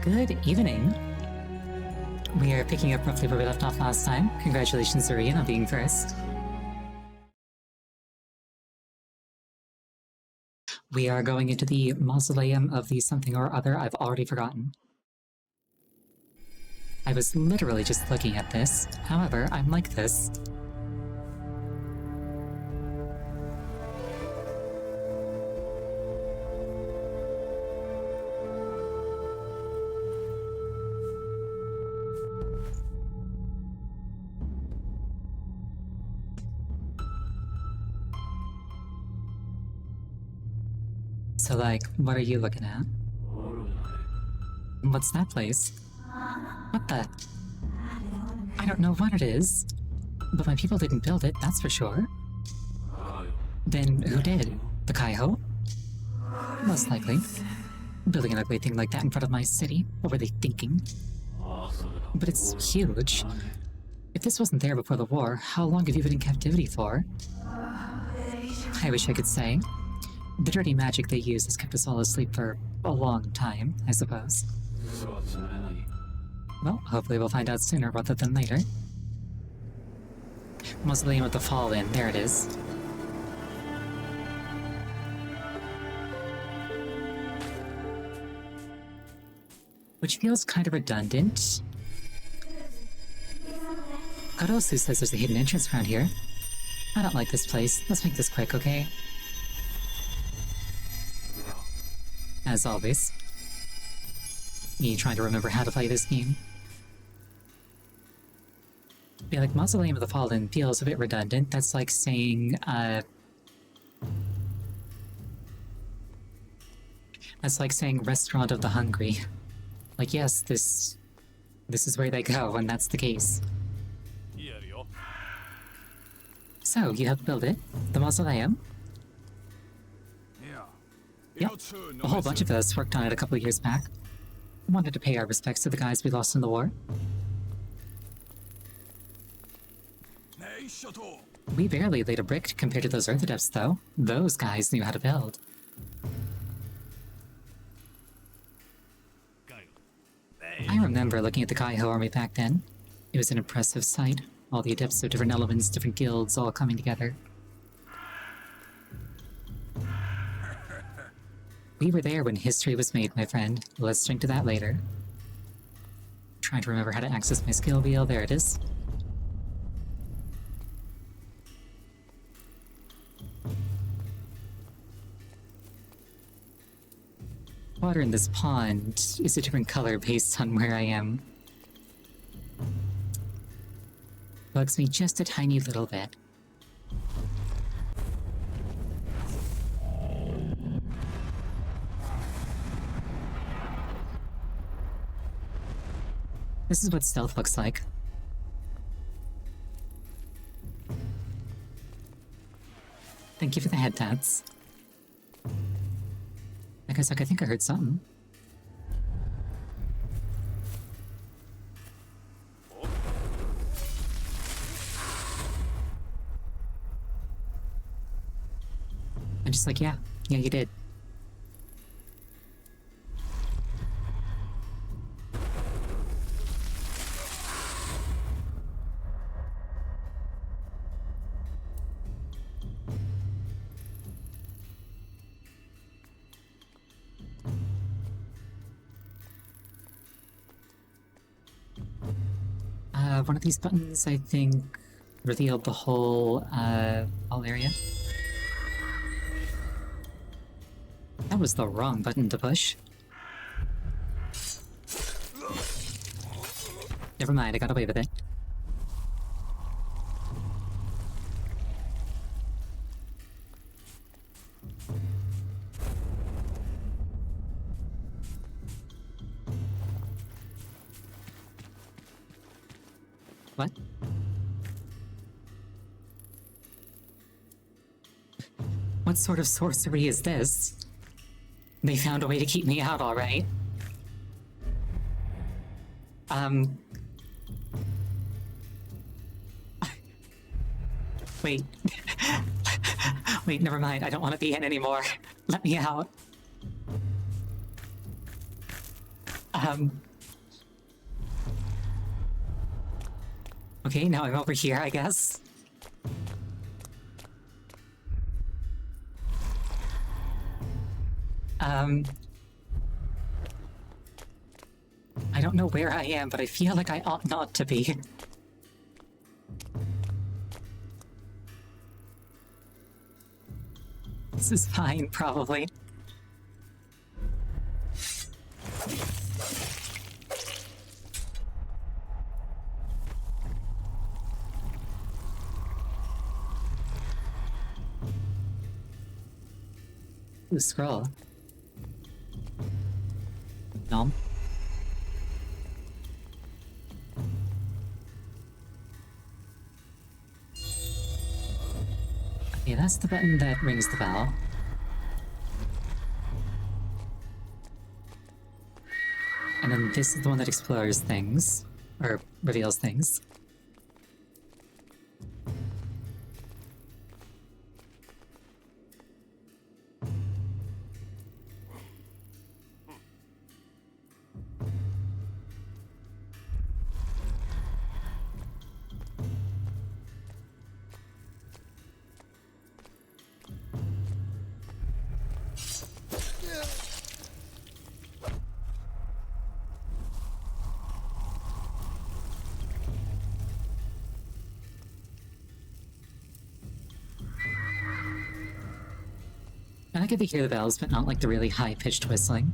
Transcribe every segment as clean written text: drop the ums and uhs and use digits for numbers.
Good evening. We are picking up roughly where we left off last time. Congratulations, Zurian, on being first. We are going into the mausoleum of the something or other I've already forgotten. I was literally just looking at this. However, I'm like this. So, like, what are you looking at? What's that place? What the? I don't know what it is, but my people didn't build it, that's for sure. Then who did? The Kaiho? Most likely. Building an ugly thing like that in front of my city, what were they thinking? But it's huge. If this wasn't there before the war, how long have you been in captivity for? I wish I could say. The dirty magic they use has kept us all asleep for a long time, I suppose. Well, hopefully we'll find out sooner rather than later. Mausoleum of the Fallen, there it is. Which feels kind of redundant. Karosu says there's a hidden entrance around here. I don't like this place. Let's make this quick, okay? As always. Me trying to remember how to play this game. Be like, Mausoleum of the Fallen feels a bit redundant. That's like saying, that's like saying Restaurant of the Hungry. Like, yes, this is where they go, and that's the case. So, you helped build it? The mausoleum? Yep, a whole bunch of us worked on it a couple of years back. Wanted to pay our respects to the guys we lost in the war. We barely laid a brick compared to those Earth Adepts, though. Those guys knew how to build. I remember looking at the Kaiho army back then. It was an impressive sight. All the Adepts of different elements, different guilds, all coming together. We were there when history was made, my friend. Let's drink to that later. Trying to remember how to access my skill wheel. There it is. Water in this pond is a different color based on where I am. Bugs me just a tiny little bit. This is what stealth looks like. Thank you for the head tats. I think I heard something. I'm just like, yeah, you did. One of these buttons, I think, revealed the whole area. That was the wrong button to push. Never mind, I got away with it. What? What sort of sorcery is this? They found a way to keep me out, all right. Wait. Wait, never mind. I don't want to be in anymore. Let me out. Okay, now I'm over here, I guess. I don't know where I am, but I feel like I ought not to be. This is fine, probably. Ooh, scroll. Nom. Okay, that's the button that rings the bell. And then this is the one that explores things. Or reveals things. And I get to hear the bells, but not like the really high-pitched whistling.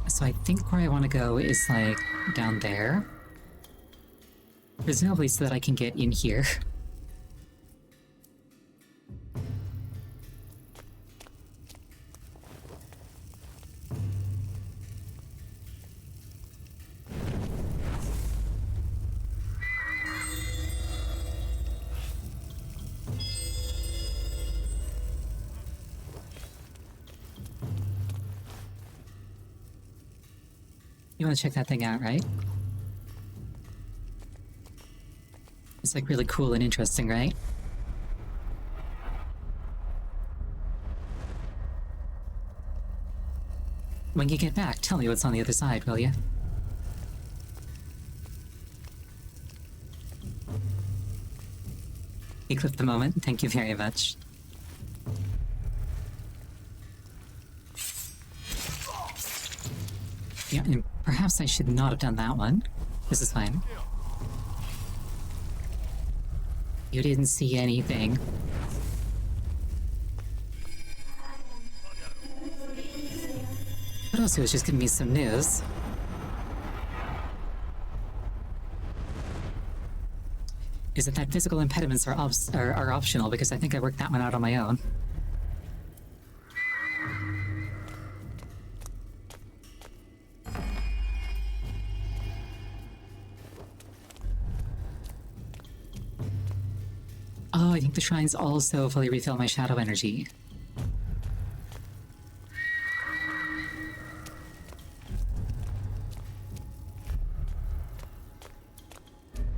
So I think where I want to go is like down there. Presumably so that I can get in here. You want to check that thing out, right? It's like really cool and interesting, right? When you get back, tell me what's on the other side, will you? You clipped the moment. Thank you very much. Yeah, and perhaps I should not have done that one. This is fine. You didn't see anything. But also, it was just giving me some news. Is that physical impediments are optional, because I think I worked that one out on my own. Oh, I think the shrines also fully refill my shadow energy.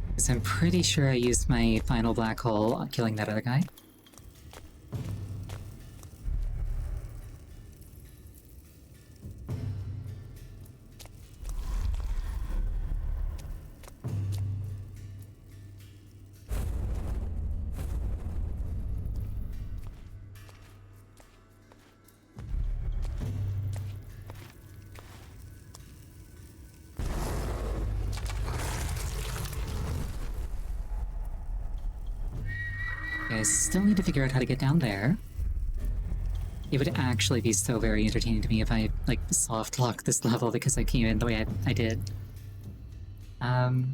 Because I'm pretty sure I used my final black hole on killing that other guy. I still need to figure out how to get down there. It would actually be so very entertaining to me if I, like, soft-locked this level because I came in the way I did. Oh.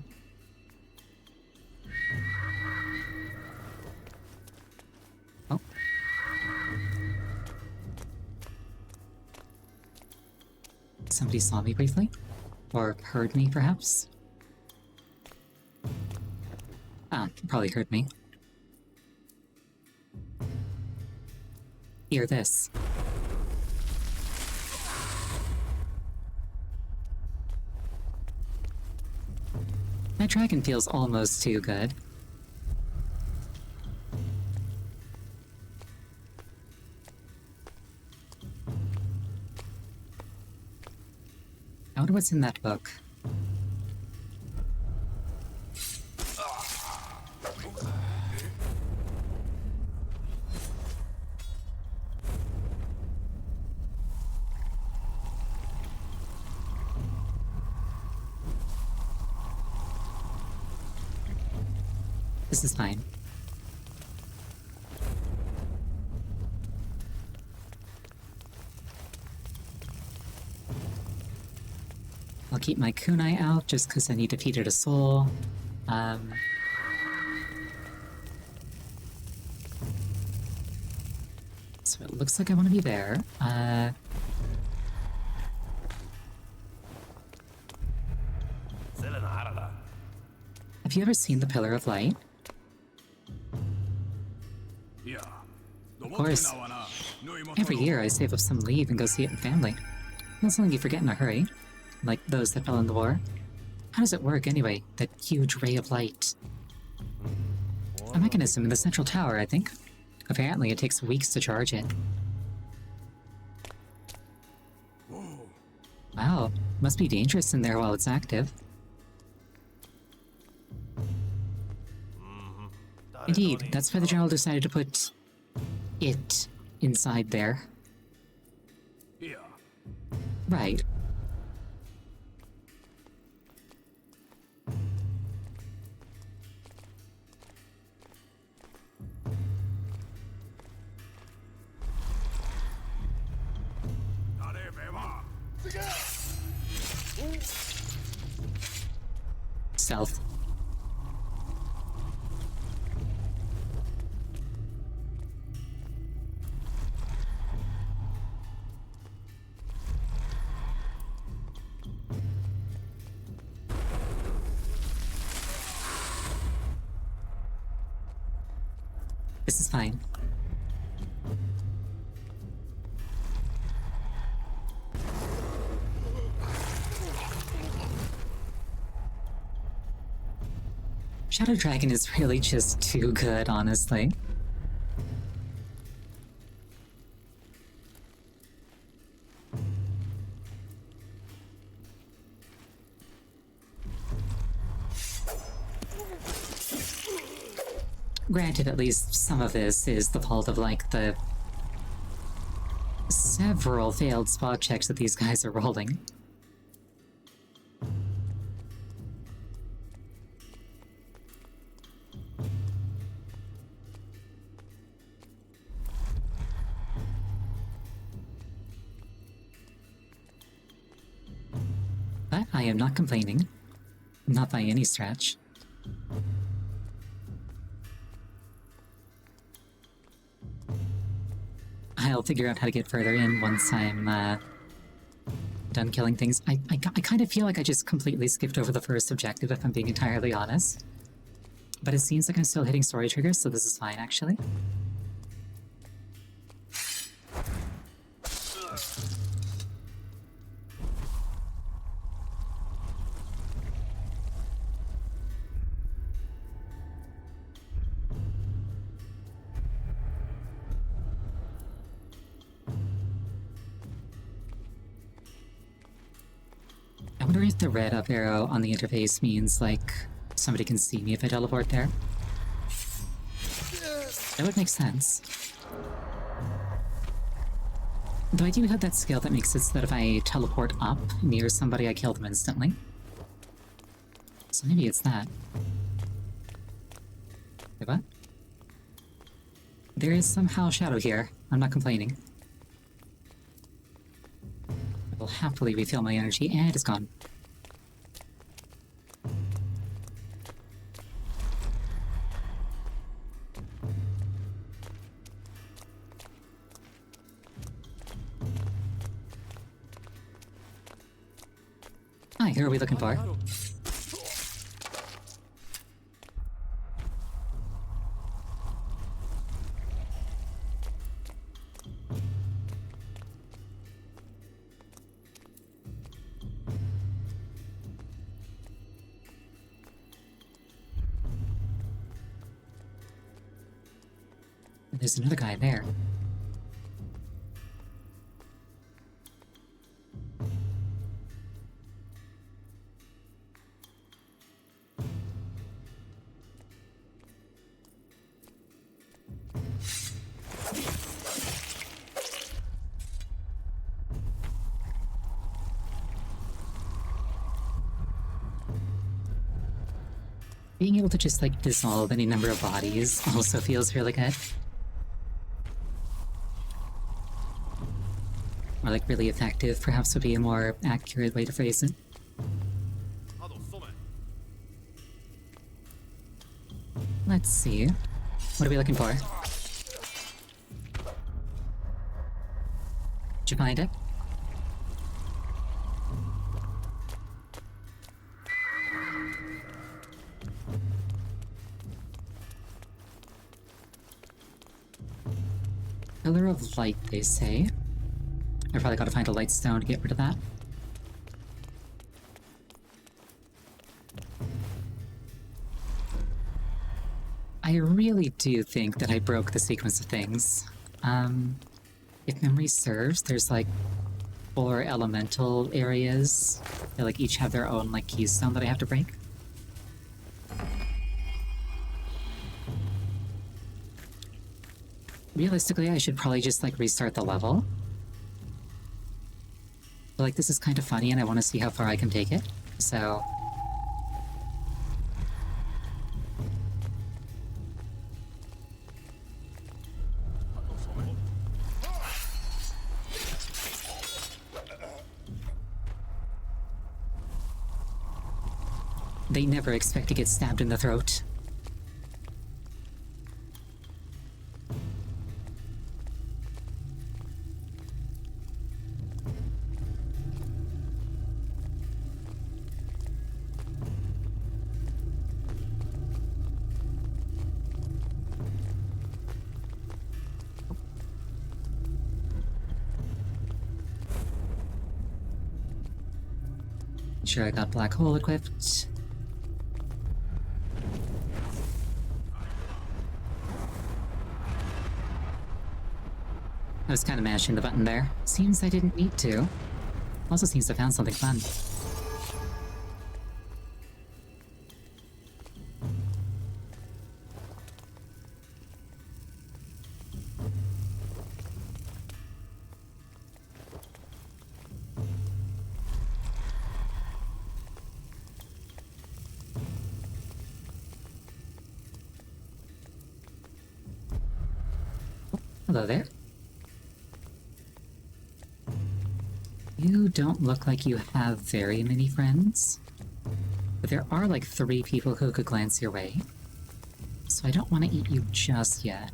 Somebody saw me briefly? Or heard me, perhaps? Ah, probably heard me. Hear this. That dragon feels almost too good. what's in that book. This is fine. I'll keep my kunai out just because I need to feed it a soul. So it looks like I want to be there. Have you ever seen the Pillar of Light? Of course. Every year I save up some leave and go see it in family. Not something you forget in a hurry. Like those that fell in the war. How does it work anyway, that huge ray of light? A mechanism in the central tower, I think. Apparently it takes weeks to charge it. Wow, must be dangerous in there while it's active. Indeed, that's why the general decided to put it inside there. Right. Stealth. This is fine. Shadow Dragon is really just too good, honestly. Granted, at least some of this is the fault of, like, the several failed spot checks that these guys are rolling. But I am not complaining. Not by any stretch. I'll figure out how to get further in once I'm done killing things. I kind of feel like I just completely skipped over the first objective, if I'm being entirely honest. But it seems like I'm still hitting story triggers, so this is fine, actually. I wonder if the red up arrow on the interface means, like, somebody can see me if I teleport there. That would make sense. Though I do have that skill that makes it so that if I teleport up near somebody, I kill them instantly. So maybe it's that. Wait, what? There is somehow shadow here. I'm not complaining. I will happily refill my energy, and it's gone. Hi, who are we looking for? There's another guy there. Being able to just, like, dissolve any number of bodies also feels really good. Or, like, really effective, perhaps would be a more accurate way to phrase it. Let's see. What are we looking for? Did you find it? Pillar of light, they say. I probably gotta find a light stone to get rid of that. I really do think that I broke the sequence of things. If memory serves, there's like 4 elemental areas. They like each have their own like keystone that I have to break. Realistically, I should probably just like restart the level. But like this is kind of funny and I want to see how far I can take it. So they never expect to get stabbed in the throat. Sure, I got black hole equipped. I was kind of mashing the button there. Seems I didn't need to. Also seems I found something fun. Hello there. You don't look like you have very many friends, but there are like 3 people who could glance your way, so I don't want to eat you just yet.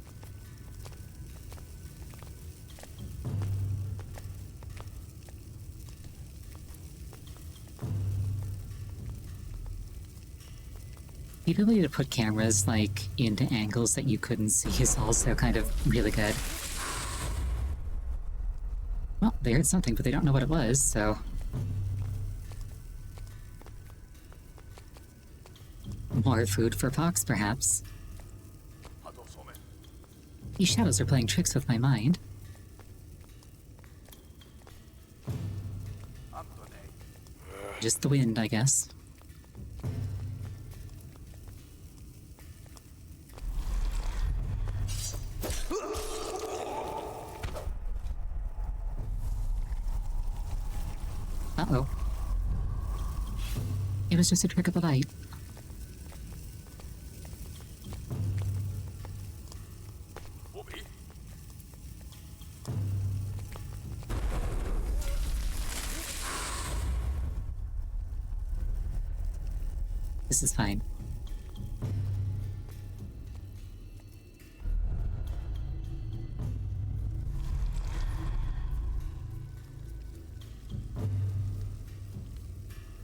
The ability to put cameras like into angles that you couldn't see is also kind of really good. Well, they heard something, but they don't know what it was, so... More food for Fox, perhaps. These shadows are playing tricks with my mind. Just the wind, I guess. Uh-oh. It was just a trick of the light. This is fine.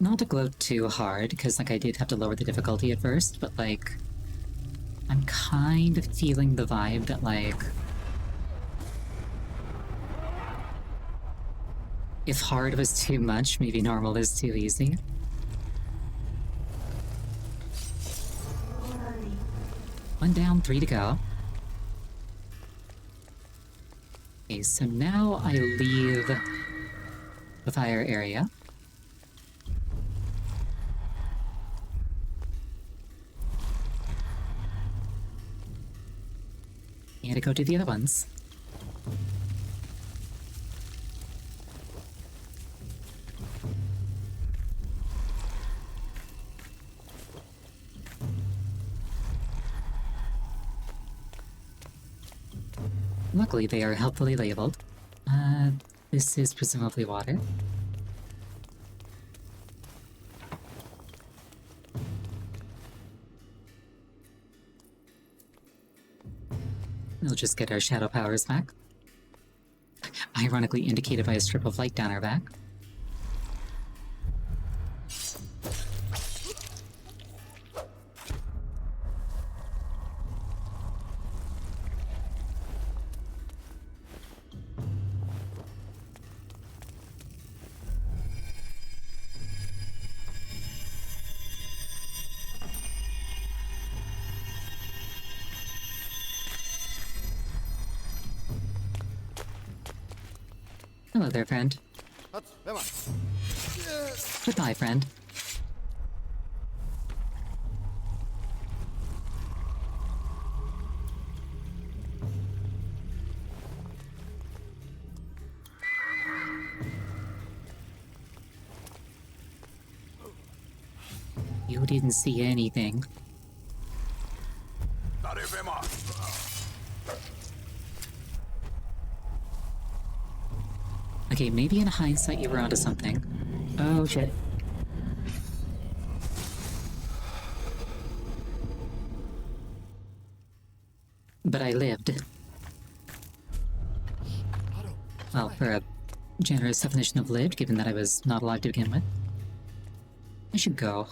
Not to gloat too hard, because like I did have to lower the difficulty at first, but like I'm kind of feeling the vibe that like if hard was too much, maybe normal is too easy. One down, 3 to go. Okay, so now I leave the fire area. And to go do the other ones. Luckily, they are helpfully labeled. This is presumably water. We'll just get our shadow powers back. Ironically indicated by a strip of light down our back. Hello there, friend. Goodbye, friend. You didn't see anything. Okay, maybe in hindsight you were onto something. Oh shit. But I lived. Well, for a generous definition of lived, given that I was not alive to begin with. I should go.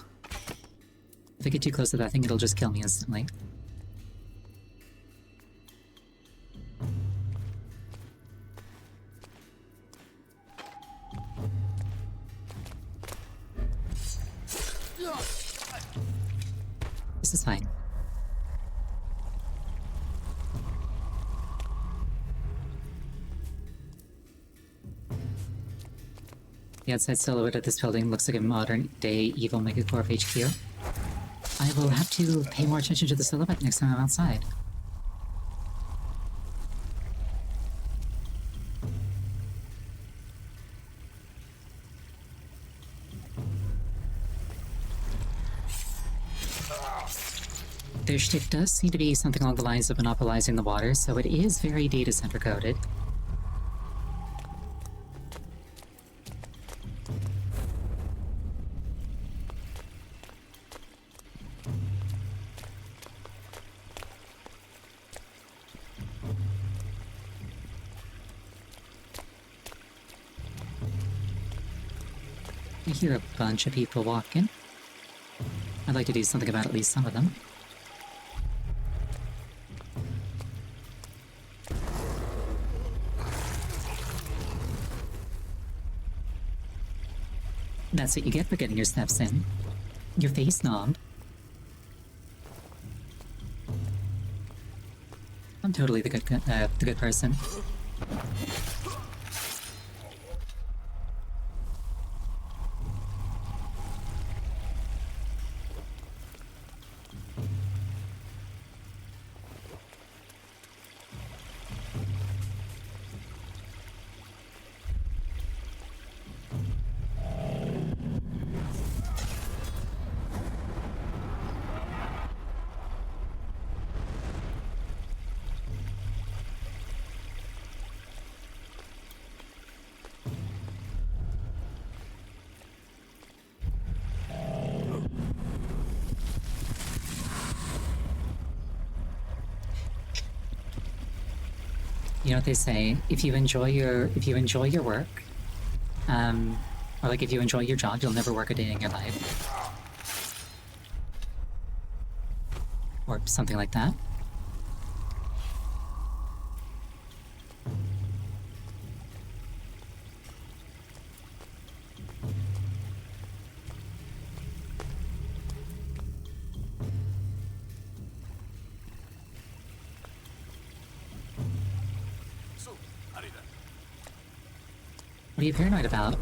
If I get too close to that thing, it'll just kill me instantly. This is fine. The outside silhouette of this building looks like a modern-day evil megacorp HQ. I will have to pay more attention to the silhouette next time I'm outside. Their shtick does seem to be something along the lines of monopolizing the water, so it is very data center coded. I hear a bunch of people walking. I'd like to do something about at least some of them. That's what you get for getting your steps in. Your face nommed. I'm totally the good person. You know what they say? If you enjoy your work, or like if you enjoy your job, you'll never work a day in your life, or something like that. What are you paranoid about?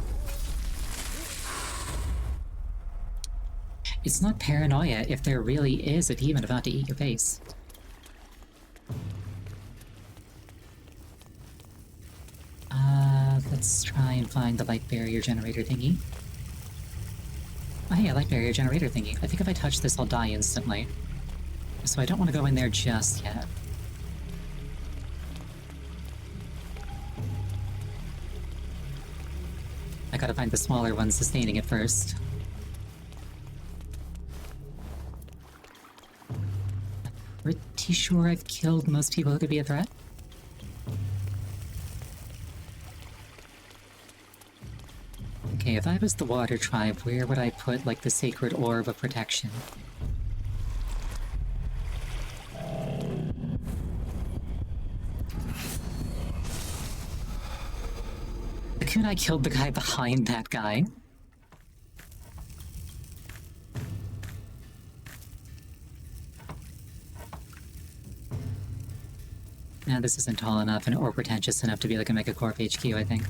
It's not paranoia if there really is a demon about to eat your face. Let's try and find the light barrier generator thingy. Oh hey, a light barrier generator thingy. I think if I touch this, I'll die instantly. So I don't want to go in there just yet. gotta find the smaller one sustaining it first. Pretty sure I've killed most people who could be a threat. Okay, if I was the water tribe, where would I put, like, the sacred orb of protection? The kunai killed the guy behind that guy. Nah, this isn't tall enough or pretentious enough to be like a Megacorp HQ, I think.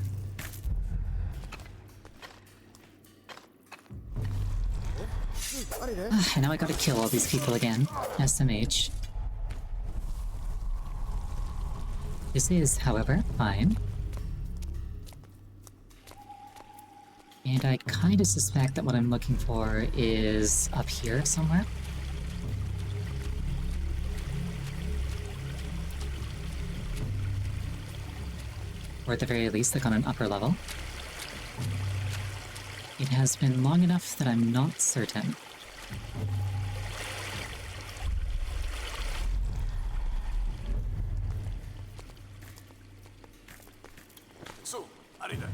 And now I gotta kill all these people again. SMH. This is, however, fine. And I kinda suspect that what I'm looking for is up here somewhere. Or at the very least, like on an upper level. It has been long enough that I'm not certain. So, Arida.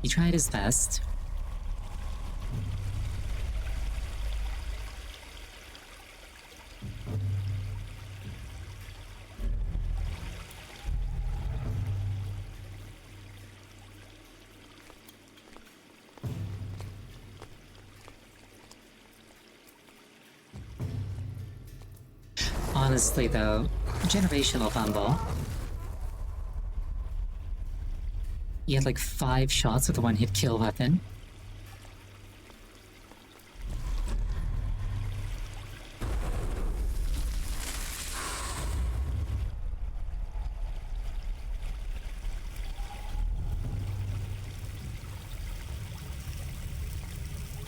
He tried his best. Honestly though, generational fumble. He had like 5 shots with a one-hit kill weapon.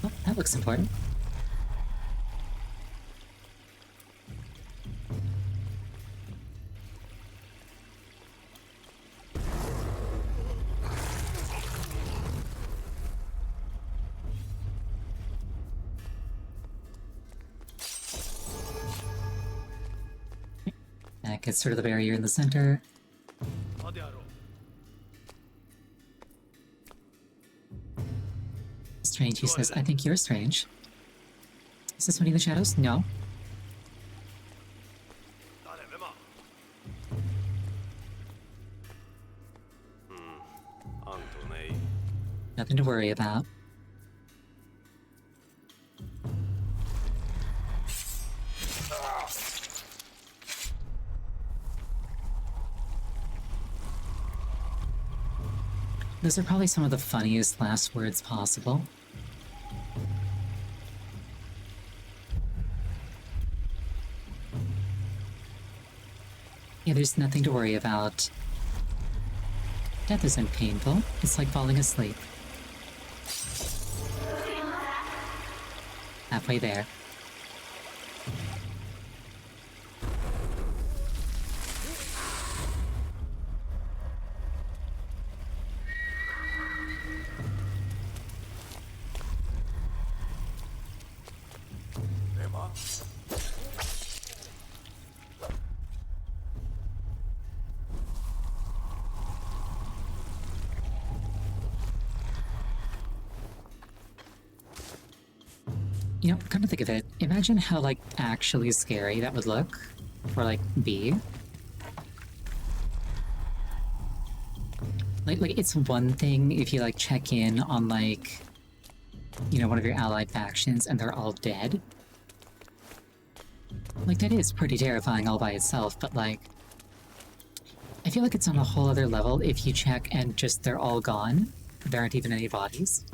Oh, that looks important. That gets sort of the barrier in the center. Strange, he says, I think you're strange. Is this one in the shadows? No. Nothing to worry about. Those are probably some of the funniest last words possible. Yeah, there's nothing to worry about. Death isn't painful. It's like falling asleep. Halfway there. You know, come to think of it, imagine how, like, actually scary that would look. Or, like, be. Like, it's one thing if you, like, check in on, like, you know, one of your allied factions and they're all dead. Like, that is pretty terrifying all by itself, but like, I feel like it's on a whole other level if you check and just they're all gone. There aren't even any bodies.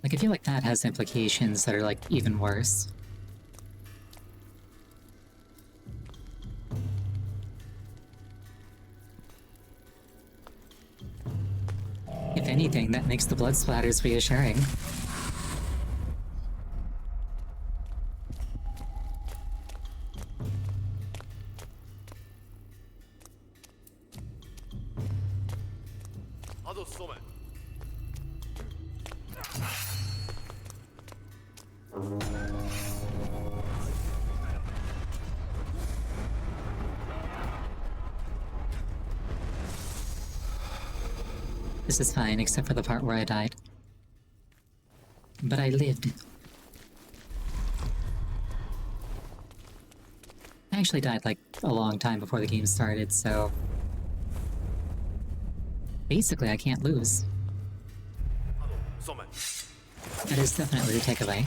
Like, I feel like that has implications that are, like, even worse. If anything, that makes the blood splatters reassuring. This is fine, except for the part where I died. But I lived. I actually died like a long time before the game started, so... basically I can't lose. That is definitely the takeaway.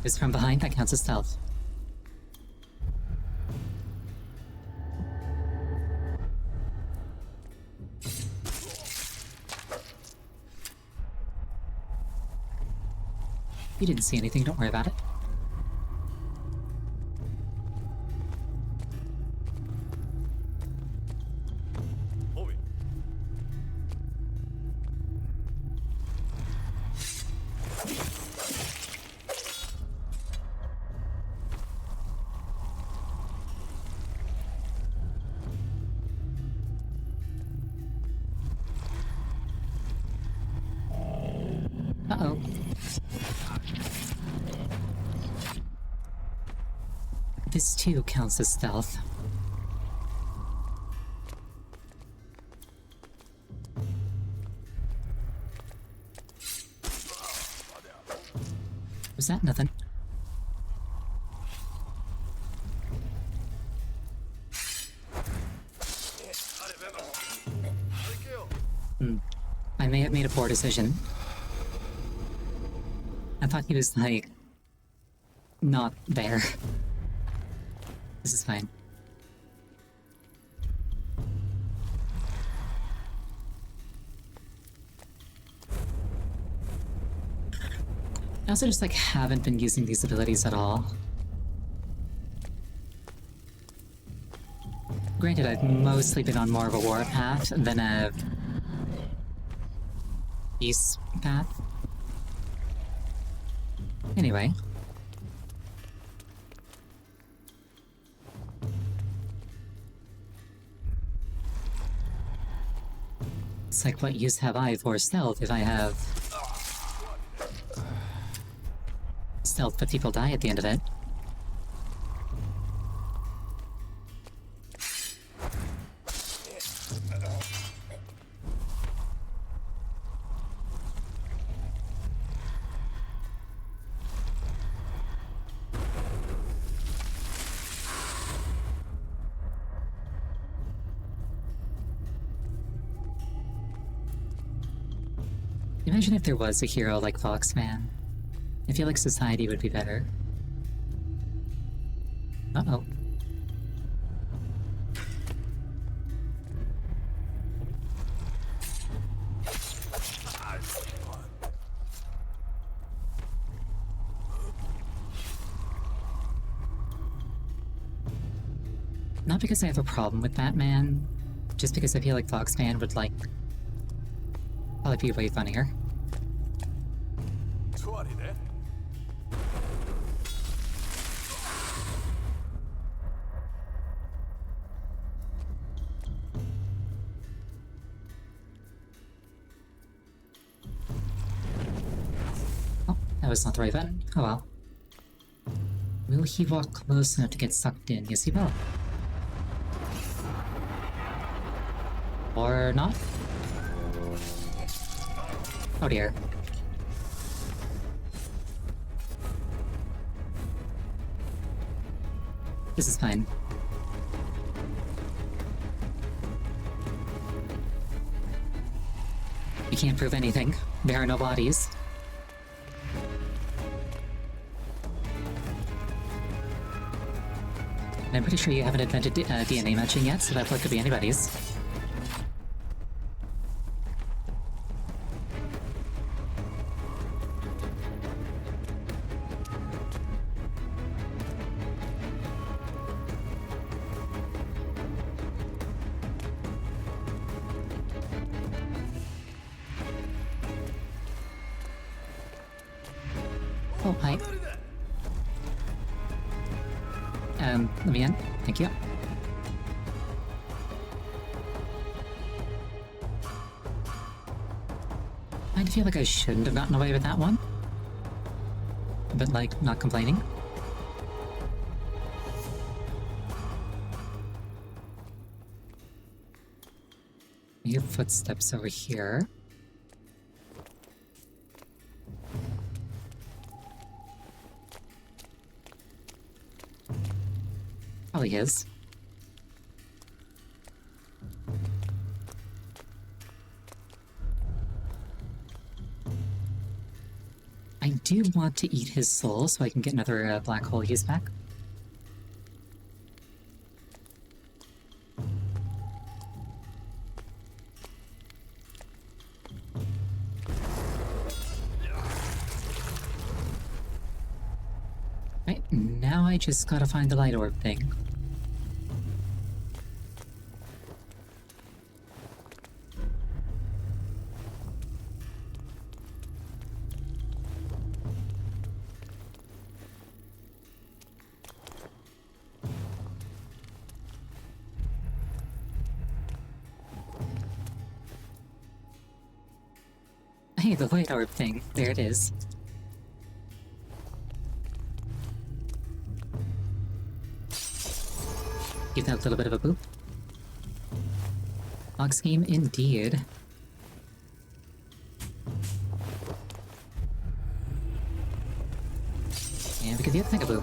Is from behind, that counts as stealth. You didn't see anything, don't worry about it. Uh-oh. This too counts as stealth. Was that nothing? I may have made a poor decision. I thought he was, like, not there. This is fine. I also just, like, haven't been using these abilities at all. Granted, I've mostly been on more of a war path than a peace path. Anyway. It's like, what use have I for stealth if I have stealth but people die at the end of it? Imagine if there was a hero like Foxman. I feel like society would be better. Uh-oh. Not because I have a problem with Batman, just because I feel like Foxman would, like, probably be way funnier. That was not the right button. Oh well. Will he walk close enough to get sucked in? Yes, he will. Or not? Oh dear. This is fine. We can't prove anything. There are no bodies. And I'm pretty sure you haven't invented DNA matching yet, so that plug could be anybody's. Oh, hi. Let me in. Thank you. I feel like I shouldn't have gotten away with that one. But, like, not complaining. Your footsteps over here. Probably his. I do want to eat his soul so I can get another black hole use back. Right, now I just gotta find the light orb thing. Hey, the light orb thing. There it is. Give that a little bit of a boop. Log scheme indeed. And we could do a thingaboo.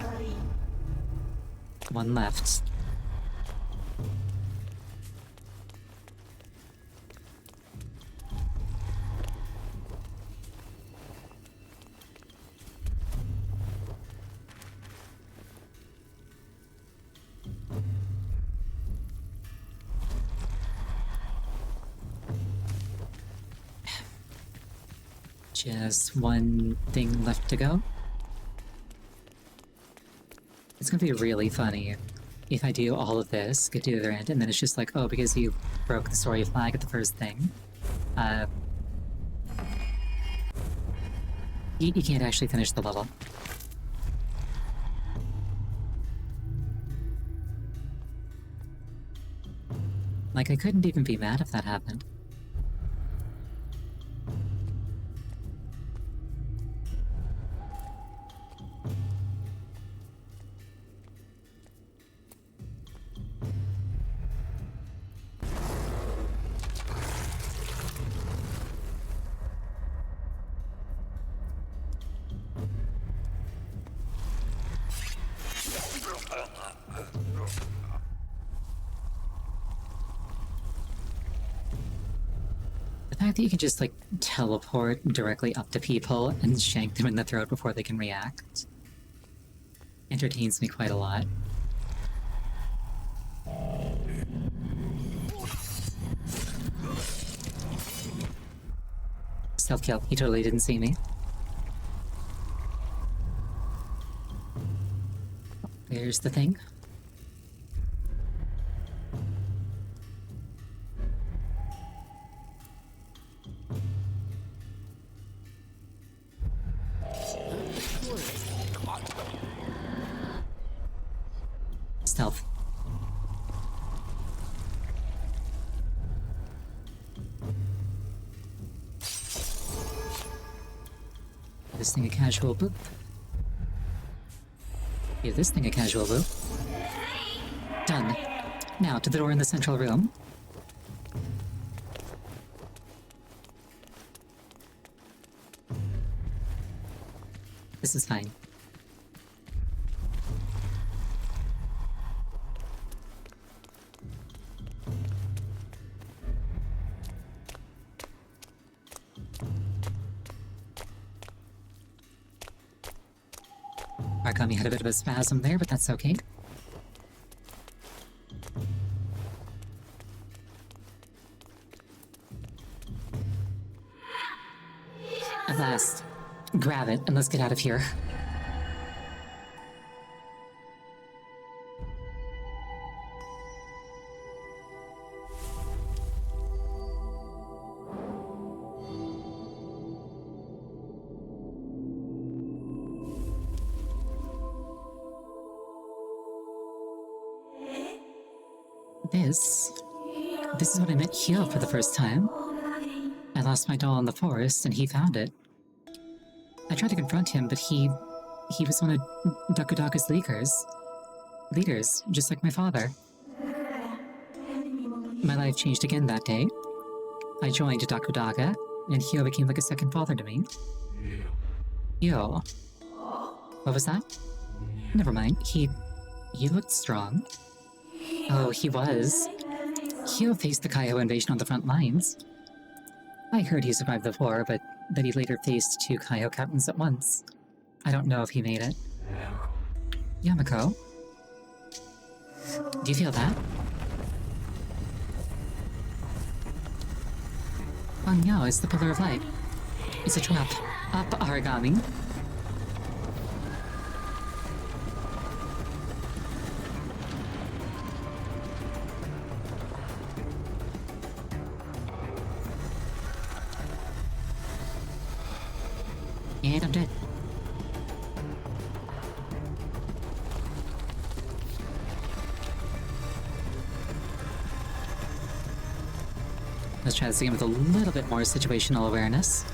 One left. Just one thing left to go. It's gonna be really funny if I do all of this, get to the other end, and then it's just like, oh, because you broke the story flag at the first thing, you can't actually finish the level. Like, I couldn't even be mad if that happened. The fact that you can just, like, teleport directly up to people and shank them in the throat before they can react entertains me quite a lot. Stealth kill. He totally didn't see me. There's the thing. Stealth. This thing a casual boop. Give this thing a casual boop. Done. Now to the door in the central room. This is fine. Aragami had a bit of a spasm there, but that's okay. At last. Grab it, and let's get out of here. This is when I met Hyo for the first time. I lost my doll in the forest, and he found it. I tried to confront him, but he was one of Dakudaga's leaders, just like my father. My life changed again that day. I joined Dakudaga, and Hyo became like a second father to me. Hyo. What was that? Never mind, he looked strong. Oh, he was. Hyo faced the Kaiho invasion on the front lines. I heard he survived the war, but that he later faced 2 Kaiho captains at once. I don't know if he made it. Yamako? Do you feel that? Oh no, it's the Pillar of Light. It's a trap. Up, Aragami. And I'm dead. Let's try this again with a little bit more situational awareness.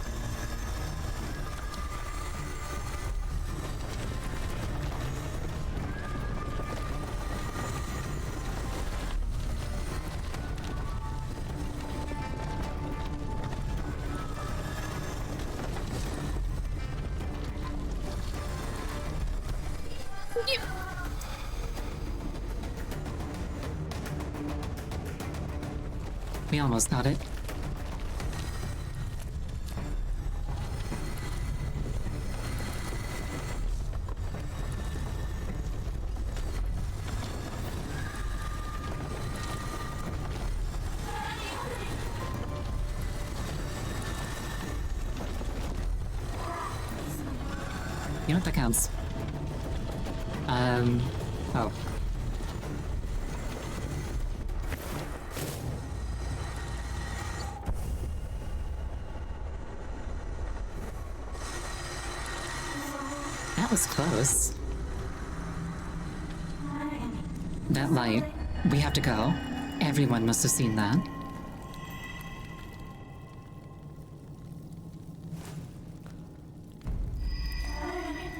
We almost got it. You know what, that counts. Oh. That was close. That light. We have to go. Everyone must have seen that.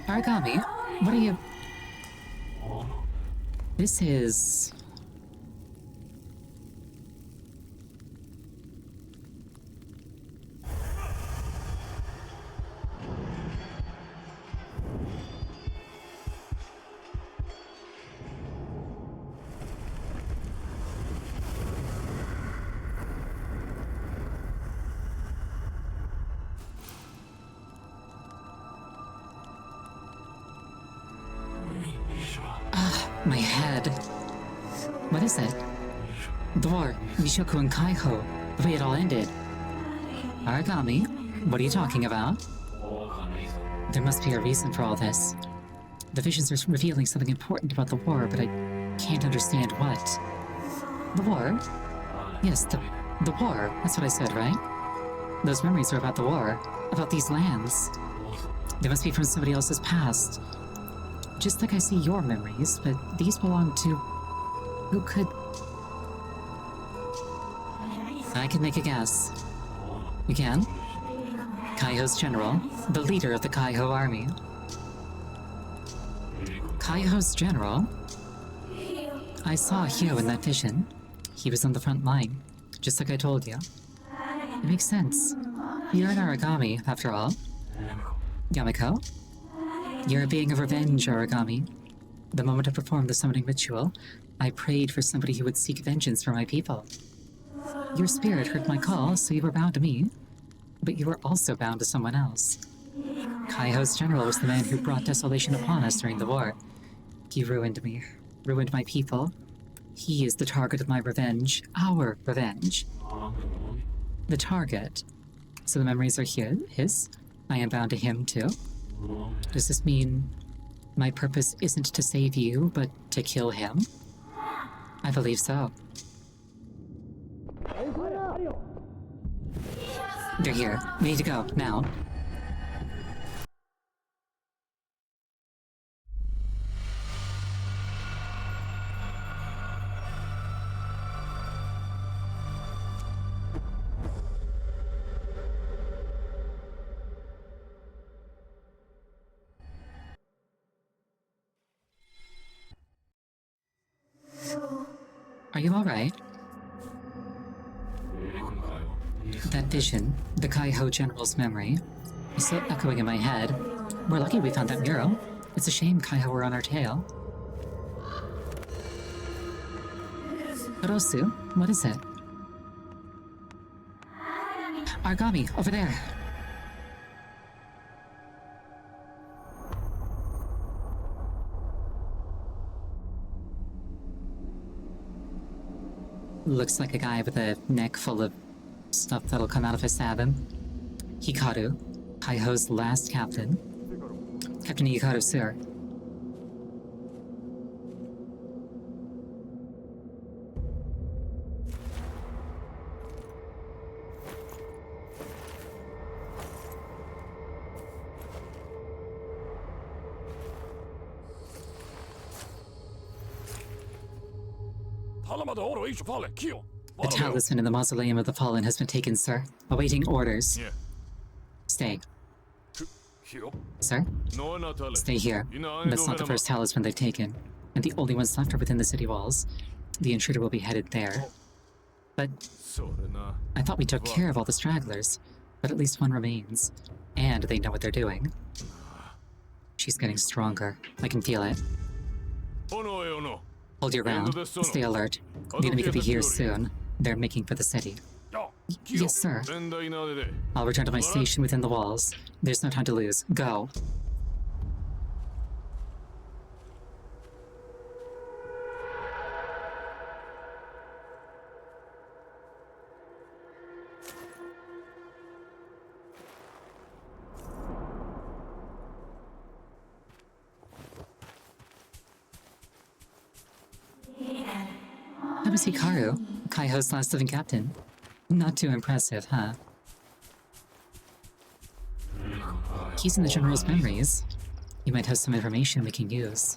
Aragami, what are you... This is... my head. What is it? The war, Nishoku and Kaiho, the way it all ended. Aragami, what are you talking about? There must be a reason for all this. The visions are revealing something important about the war, but I can't understand what. The war? Yes, the war. That's what I said, right? Those memories are about the war, about these lands. They must be from somebody else's past. Just like I see your memories, but these belong to... Who could... I can make a guess. You can? Kaiho's general, the leader of the Kaiho army. Kaiho's general? I saw Hyo in that vision. He was on the front line, just like I told you. It makes sense. You're an Aragami, after all. Yamiko? You're a being of revenge, Aragami. The moment I performed the summoning ritual, I prayed for somebody who would seek vengeance for my people. Your spirit heard my call, so you were bound to me. But you were also bound to someone else. Kaiho's general was the man who brought desolation upon us during the war. He ruined me, ruined my people. He is the target of my revenge, our revenge. The target. So the memories are his? I am bound to him too? Does this mean my purpose isn't to save you, but to kill him? I believe so. They're here. We need to go, now. Are you alright? That vision, the Kaiho General's memory, is still echoing in my head. We're lucky we found that mural. It's a shame Kaiho were on our tail. Rosu, what is it? Aragami, over there! Looks like a guy with a neck full of stuff that'll come out if I stab him. Hikaru, Kaiho's last captain. Captain Hikaru, sir. The talisman in the mausoleum of the fallen has been taken, sir. Awaiting orders. Stay. Sir? Stay here. That's not the first talisman they've taken, and the only ones left are within the city walls. The intruder will be headed there. But I thought we took care of all the stragglers, but at least one remains. And they know what they're doing. She's getting stronger. I can feel it. Hold your ground. Stay alert. The enemy could be here soon. They're making for the city. Yes, sir. I'll return to my station within the walls. There's no time to lose. Go. That was Hikaru, Kaiho's last living captain. Not too impressive, huh? He's in the General's memories. He might have some information we can use.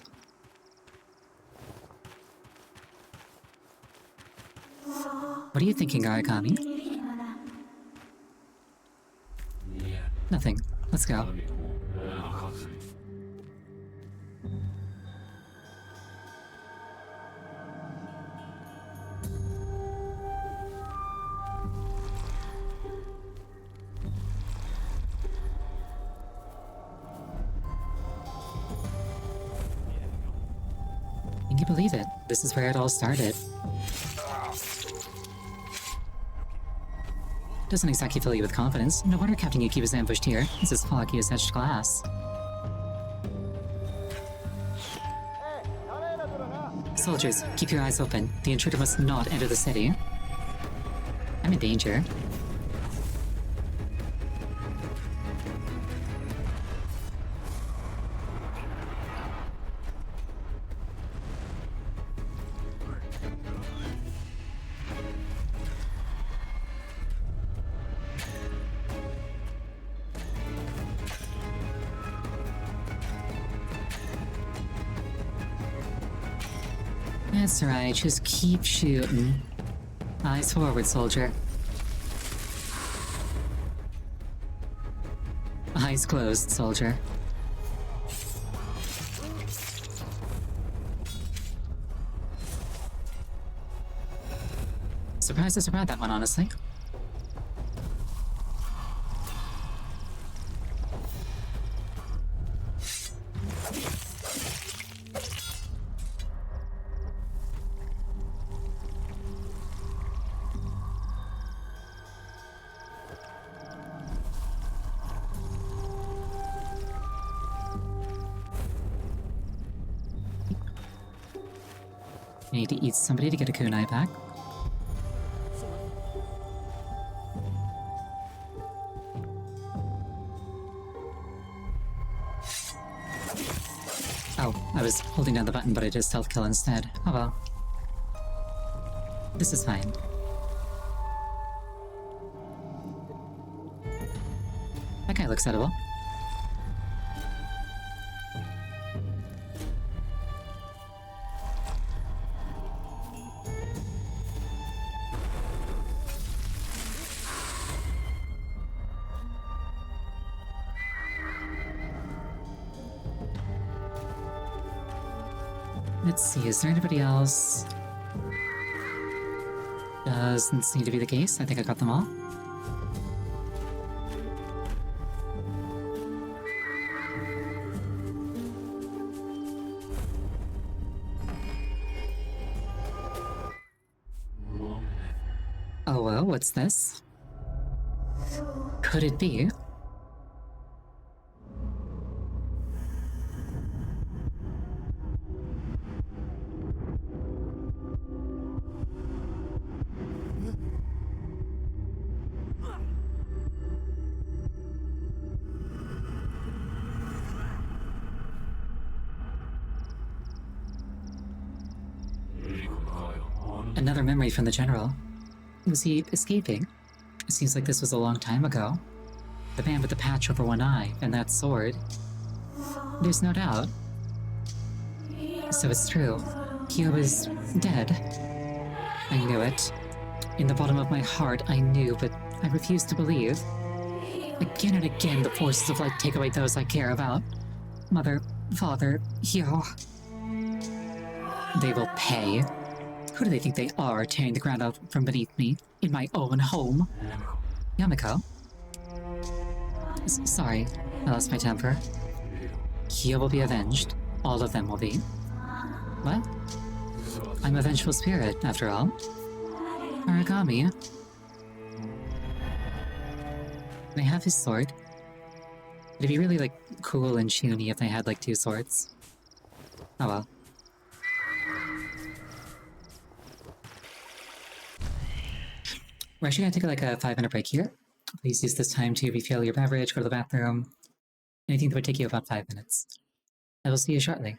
What are you thinking, Aragami? Nothing. Let's go. Can you believe it? This is where it all started. Doesn't exactly fill you with confidence. No wonder Captain Yuki was ambushed here. It's as foggy as etched glass. Soldiers, keep your eyes open. The intruder must not enter the city. I'm in danger. That's right, just keep shooting. Eyes forward, soldier. Eyes closed, soldier. Surprised to survive that one, honestly. I need to eat somebody to get a kunai back. Oh, I was holding down the button, but I did stealth kill instead. Oh well. This is fine. That guy looks edible. Let's see, is there anybody else? Doesn't seem to be the case. I think I got them all. Oh well, what's this? Could it be? Another memory from the general. Was he escaping? It seems like this was a long time ago. The man with the patch over one eye and that sword. There's no doubt. So it's true. He was dead. I knew it. In the bottom of my heart, I knew, but I refused to believe. Again and again, the forces of light take away those I care about. Mother, father, Hyo. They will pay. Who do they think they are, tearing the ground out from beneath me, in my own home? Yamiko? Sorry, I lost my temper. Hyo will be avenged. All of them will be. What? I'm a vengeful spirit, after all. Aragami. They have his sword. It'd be really, cool and chuny if they had, two swords. Oh well. We're actually gonna take a 5-minute break here. Please use this time to refill your beverage, go to the bathroom. Anything that would take you about 5 minutes. I will see you shortly.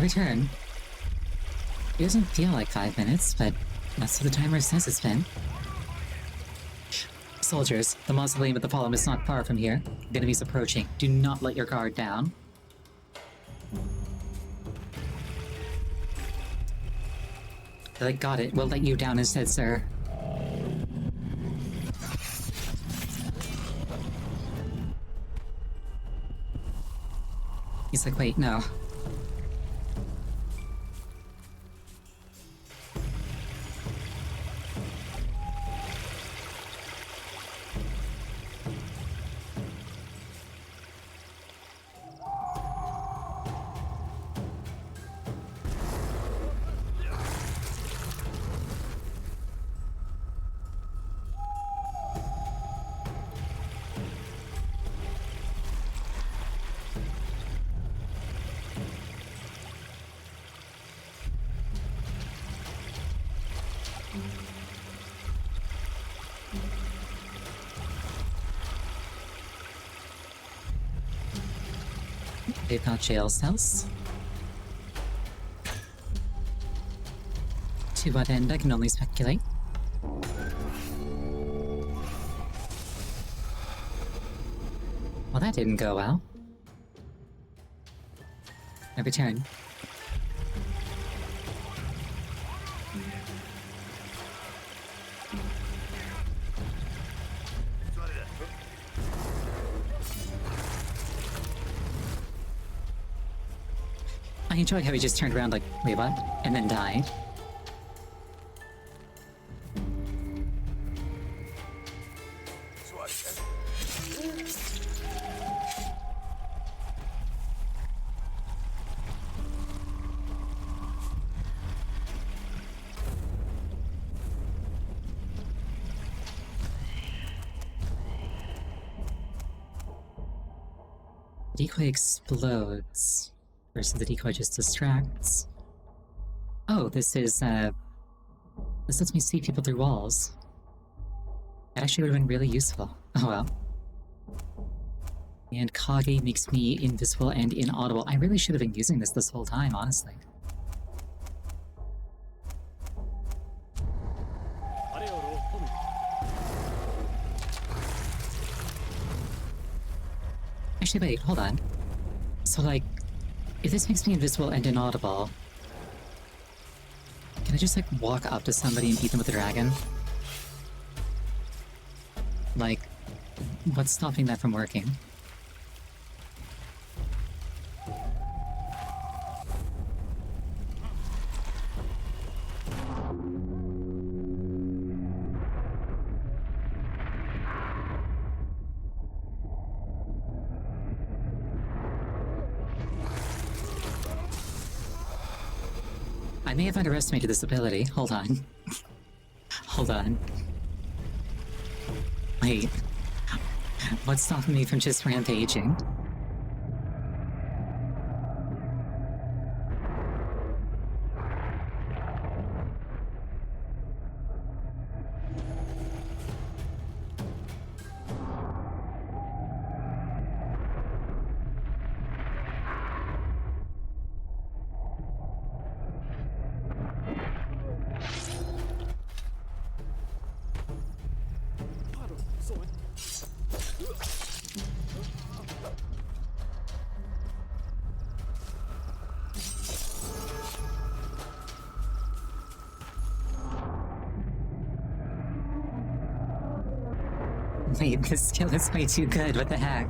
return. It doesn't feel like 5 minutes, but that's what the timer says it's been. Soldiers, the mausoleum of the Fallen is not far from here. The enemy's approaching. Do not let your guard down. I got it. We'll let you down instead, sir. He's like, wait, no. They've got jail cells. To what end, I can only speculate. Well, that didn't go well. I return. I enjoyed how he just turned around like, wait, what? And then died. The decoy explodes. Versus the decoy just distracts. Oh, this lets me see people through walls. That actually would have been really useful. Oh well. And Kage makes me invisible and inaudible. I really should have been using this whole time, honestly. Actually, wait, hold on. So, like, if this makes me invisible and inaudible, can I just, like, walk up to somebody and beat them with a dragon? Like, what's stopping that from working? I may have underestimated this ability. Hold on. Hold on. Wait. What's stopping me from just rampaging? Wait, this skill is way too good, what the heck?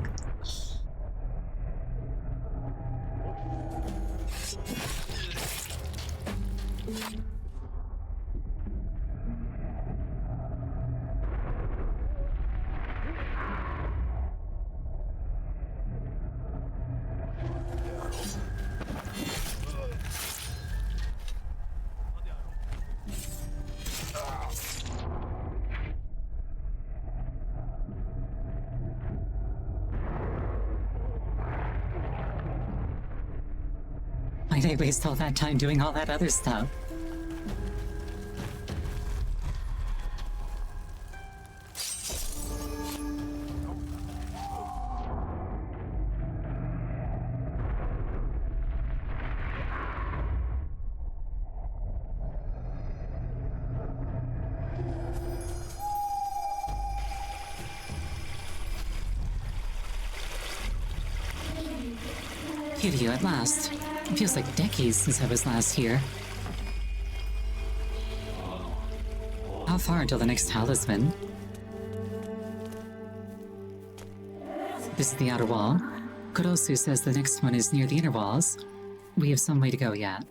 Why'd I waste all that time doing all that other stuff? Kiryu, at last. It feels like decades since I was last here. How far until the next talisman? This is the outer wall. Kurosu says the next one is near the inner walls. We have some way to go yet.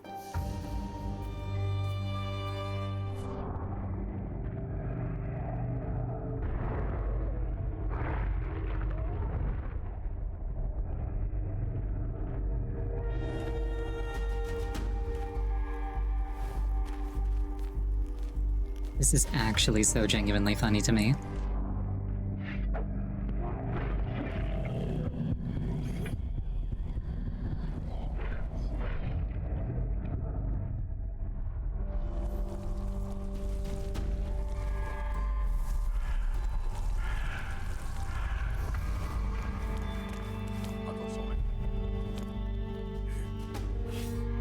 This is actually so genuinely funny to me.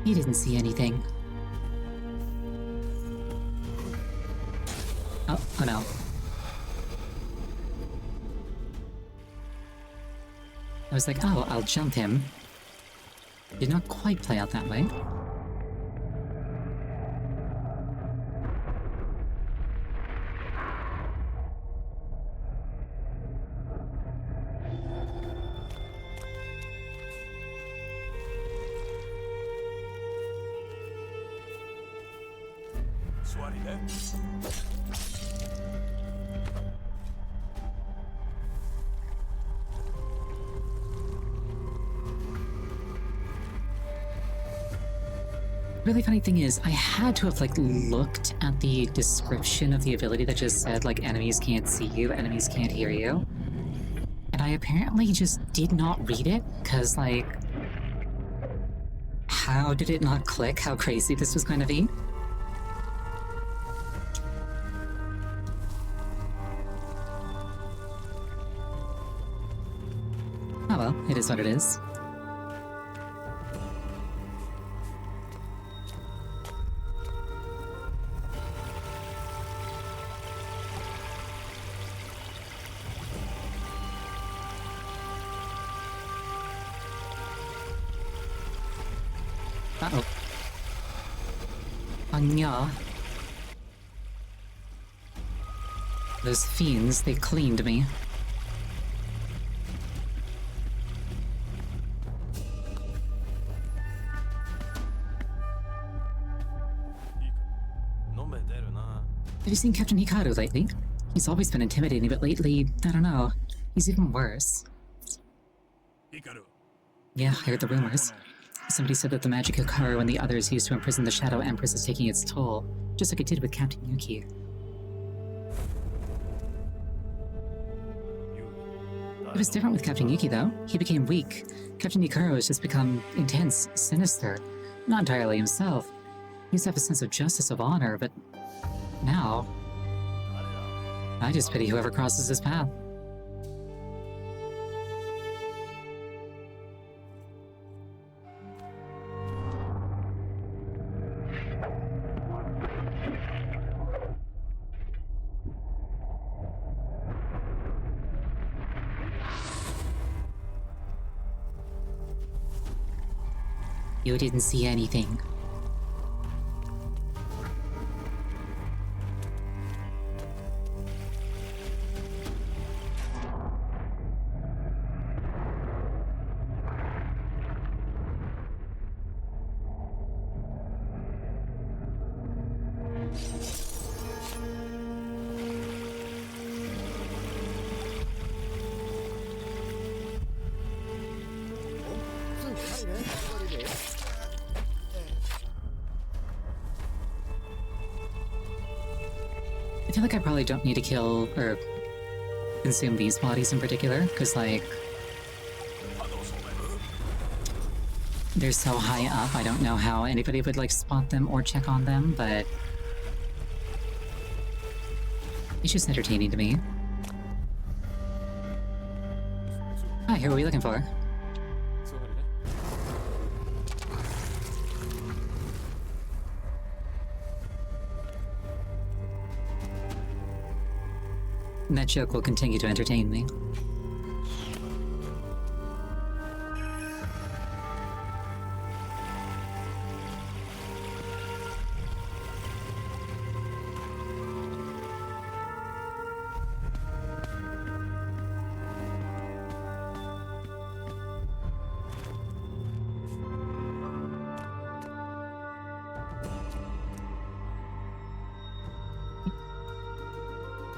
He didn't see anything. Oh no. I was like, oh, I'll jump him. Did not quite play out that way. Really funny thing is, I had to have looked at the description of the ability that just said enemies can't see you, enemies can't hear you. And I apparently just did not read it, cause how did it not click how crazy this was going to be? Oh well, it is what it is. Uh-oh. Anya. Those fiends, they cleaned me. Have you seen Captain Hikaru lately? He's always been intimidating, but lately, I don't know, he's even worse. Yeah, I heard the rumors. Somebody said that the magic Hikaru and the others used to imprison the Shadow Empress is taking its toll, just like it did with Captain Yuki. It was different with Captain Yuki, though. He became weak. Captain Hikaru has just become intense, sinister. Not entirely himself. He used to have a sense of justice, of honor, but now, I just pity whoever crosses his path. You didn't see anything. I feel like I probably don't need to kill or consume these bodies in particular, because they're so high up, I don't know how anybody would spot them or check on them, but it's just entertaining to me. Hi, who are we looking for? That joke will continue to entertain me.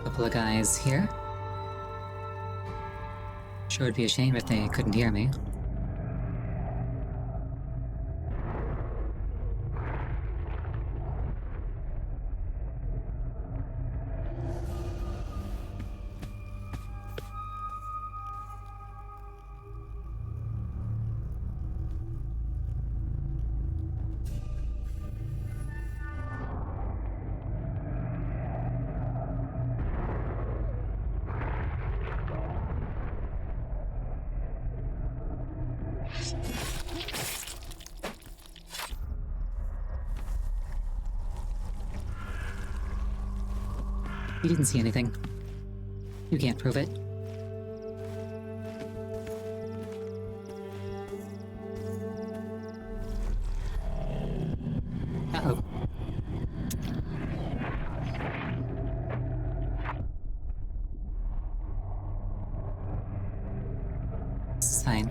Couple of guys here. Sure would be a shame if they couldn't hear me. You didn't see anything. You can't prove it. Uh-oh. This is fine.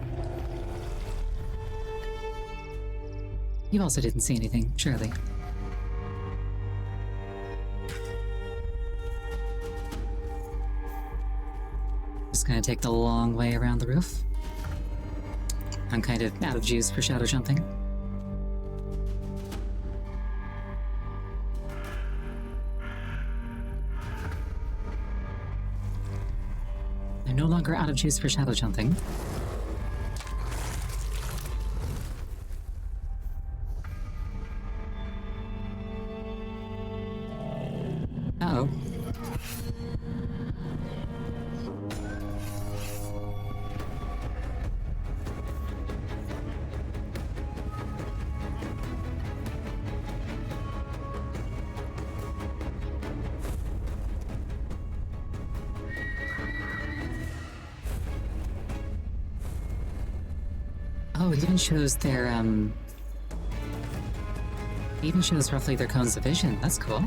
You also didn't see anything, surely. Just gonna take the long way around the roof. I'm kind of out of juice for shadow jumping. I'm no longer out of juice for shadow jumping. Uh-oh. Oh, it even shows their, it even shows roughly their cones of vision. That's cool.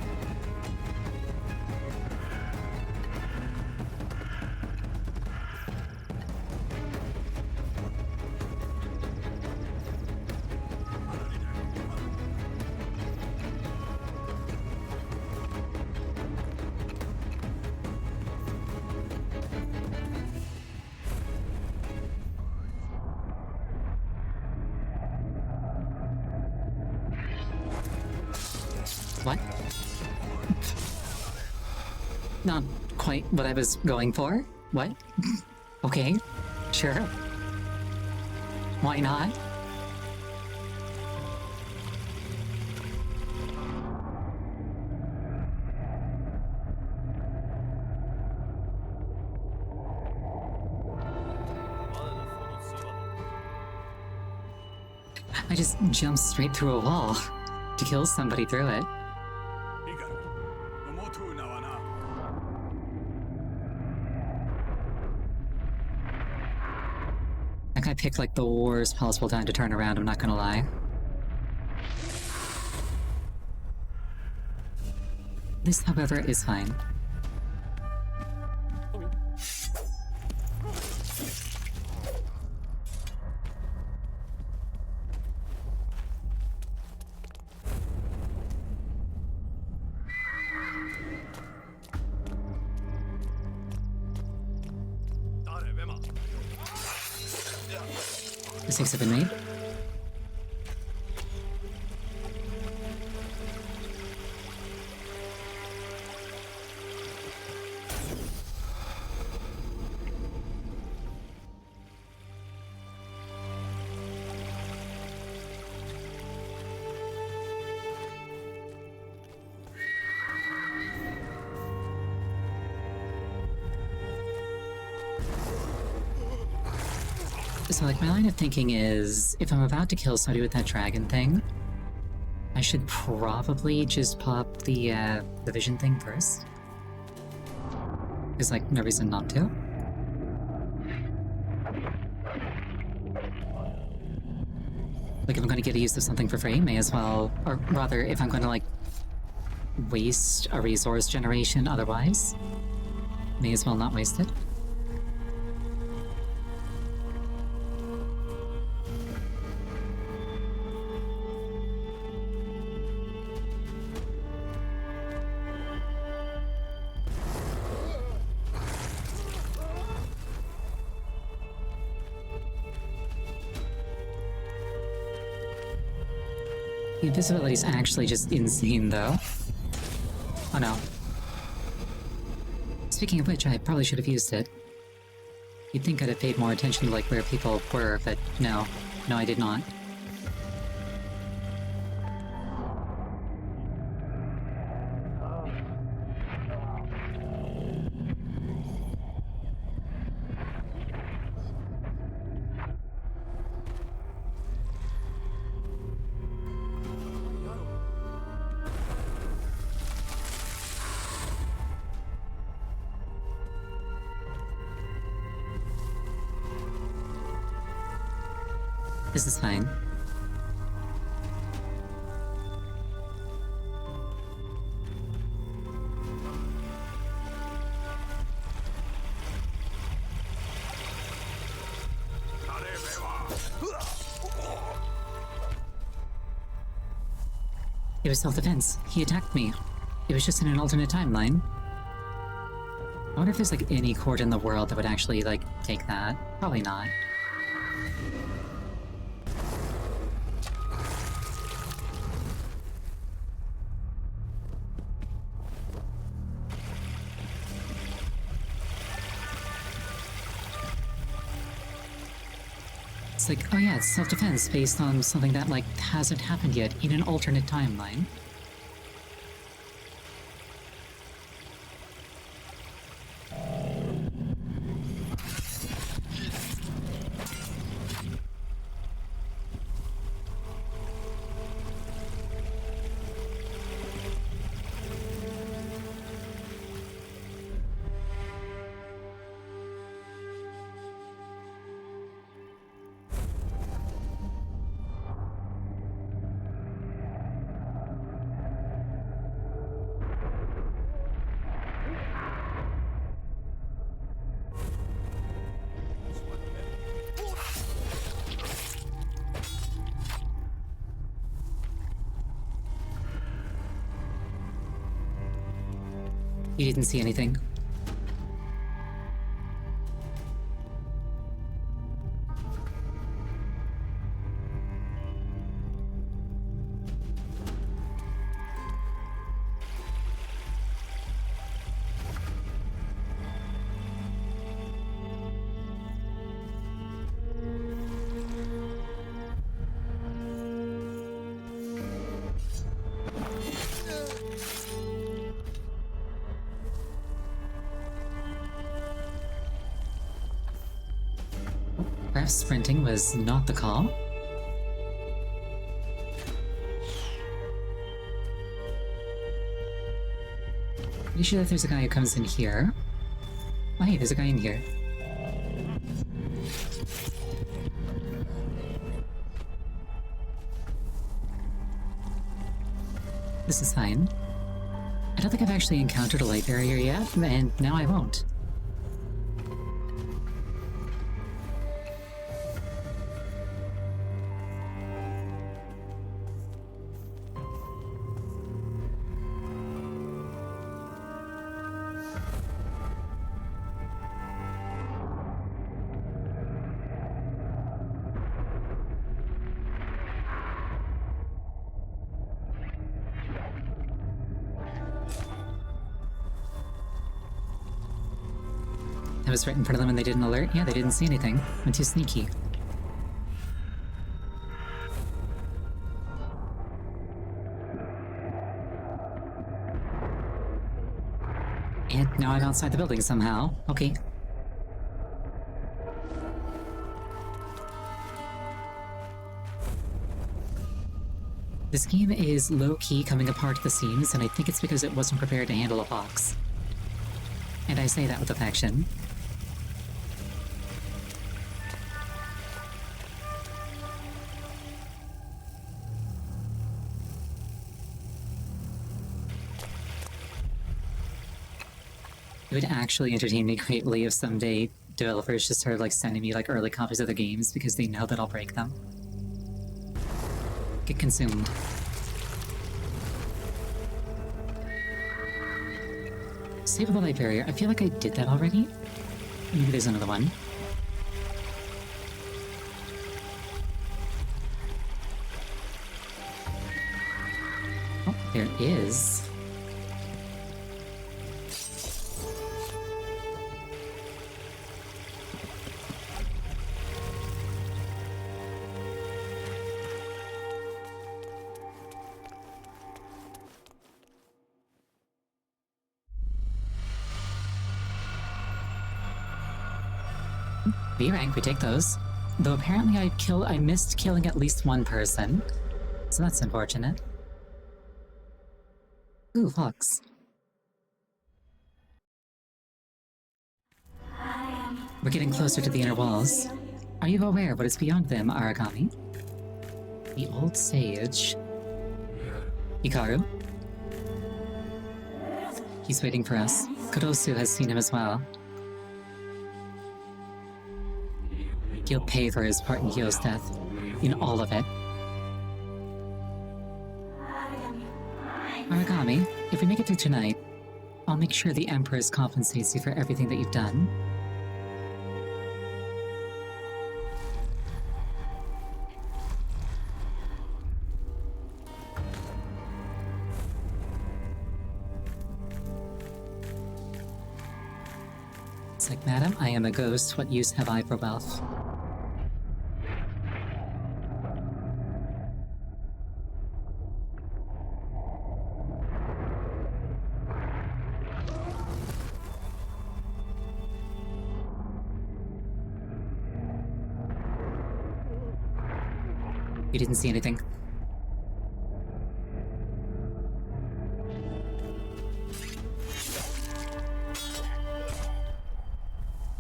What? Not quite what I was going for. What? Okay, sure. Why not? I just jumped straight through a wall to kill somebody through it. Like, I picked like the worst possible time to turn around, I'm not gonna lie. This, however, is fine. Mistakes have been made. So, like, my line of thinking is, if I'm about to kill somebody with that dragon thing, I should probably just pop the vision thing first. There's, like, no reason not to. Like, if I'm gonna get a use of something for free, may as well... Or rather, if I'm gonna, like, waste a resource generation otherwise, may as well not waste it. The invisibility's actually just insane, though. Oh no. Speaking of which, I probably should have used it. You'd think I'd have paid more attention to, like, where people were, but no. No, I did not. This is fine. It was self-defense. He attacked me. It was just in an alternate timeline. I wonder if there's, like, any court in the world that would actually, like, take that. Probably not. It's like, oh yeah, it's self-defense based on something that, like, hasn't happened yet in an alternate timeline. You didn't see anything. Perhaps sprinting was not the call. Pretty sure that there's a guy who comes in here. Oh hey, there's a guy in here. This is fine. I don't think I've actually encountered a light barrier yet, and now I won't. I was right in front of them and they didn't alert? Yeah, they didn't see anything. I'm too sneaky. And now I'm outside the building somehow. Okay. This game is low-key coming apart at the seams, and I think it's because it wasn't prepared to handle a box. And I say that with affection. It would actually entertain me greatly if someday developers just started, like, sending me, like, early copies of their games because they know that I'll break them. Get consumed. Save the light barrier. I feel like I did that already. Maybe there's another one. is... B rank, we take those. Though apparently I missed killing at least one person. So that's unfortunate. Ooh, fox. We're getting closer to the inner walls. Are you aware of what is beyond them, Aragami? The old sage. Hikaru? He's waiting for us. Kurosu has seen him as well. He'll pay for his part in Hyo's death. In all of it. Aragami, if we make it through tonight, I'll make sure the Empress compensates you for everything that you've done. It's like, madam, I am a ghost. What use have I for wealth? You didn't see anything.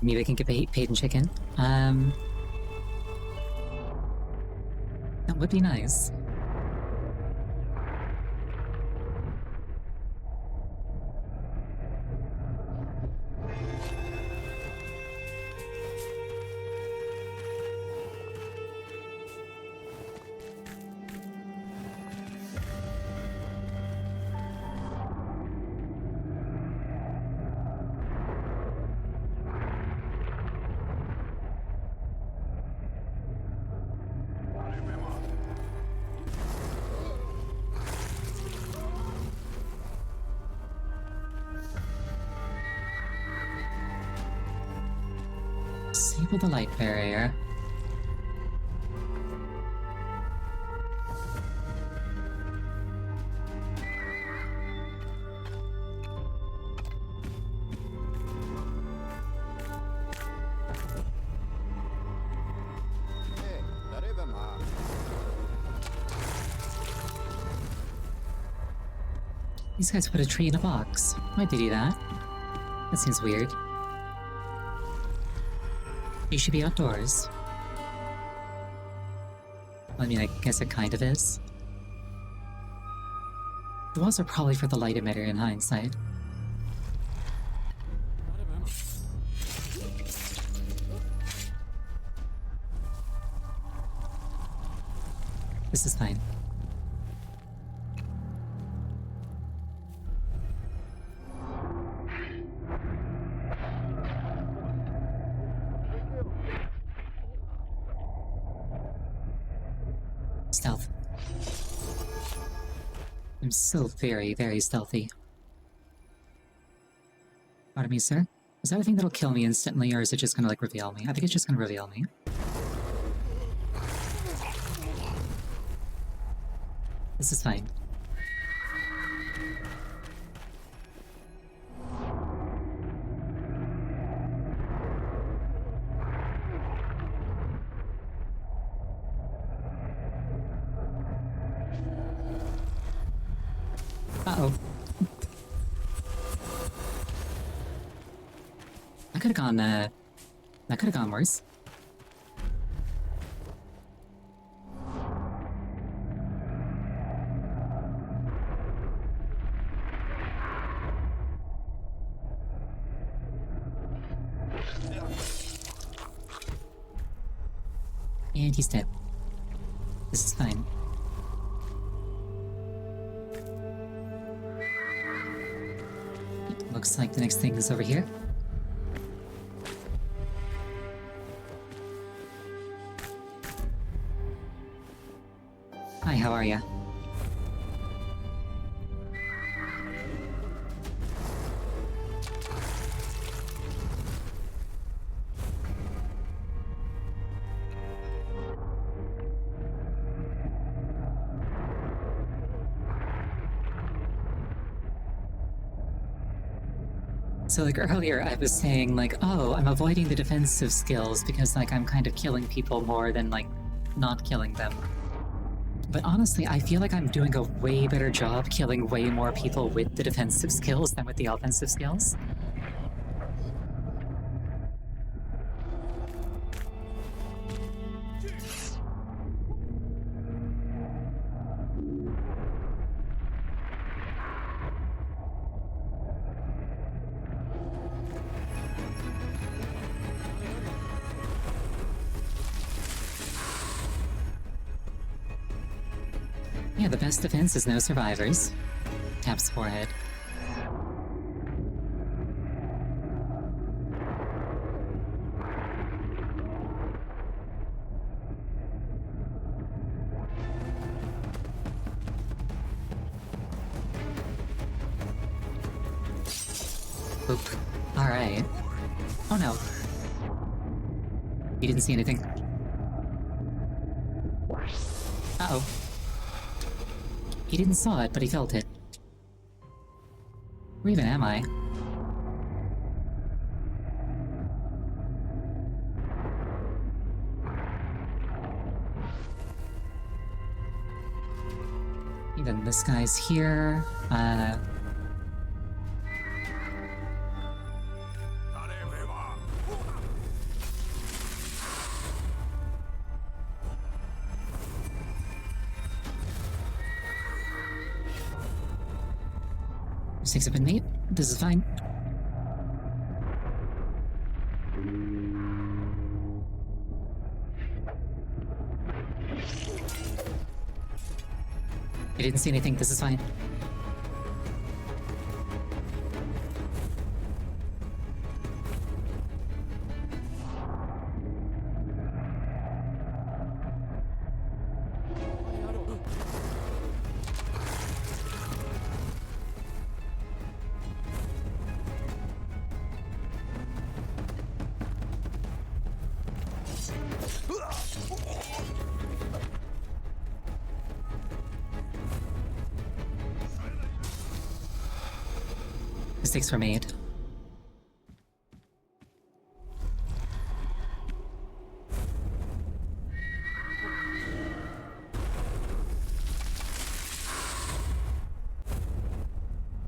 Maybe I can get paid in chicken. That would be nice. Disable the light barrier. These guys put a tree in a box. Why'd they do that? That seems weird. You should be outdoors. I mean, I guess it kind of is. The walls are probably for the light emitter in hindsight. This is fine. Stealth. I'm still very, very stealthy. Pardon me, sir? Is that a thing that'll kill me instantly, or is it just gonna, like, reveal me? I think it's just gonna reveal me. This is fine. Uh-oh. That could've gone, that could've gone worse. And he's dead. This is fine. Looks like the next thing is over here. Hi, how are ya? So, like, earlier I was saying, like, oh, I'm avoiding the defensive skills because, like, I'm kind of killing people more than, like, not killing them. But honestly, I feel like I'm doing a way better job killing way more people with the defensive skills than with the offensive skills. Yeah, the best defense is no survivors. Taps forehead. Oop. Alright. Oh no. You didn't see anything. Uh-oh. He didn't saw it, but he felt it. Where even am I? Even this guy's here. Mistakes have been made. This is fine. I didn't see anything. This is fine. Mistakes were made.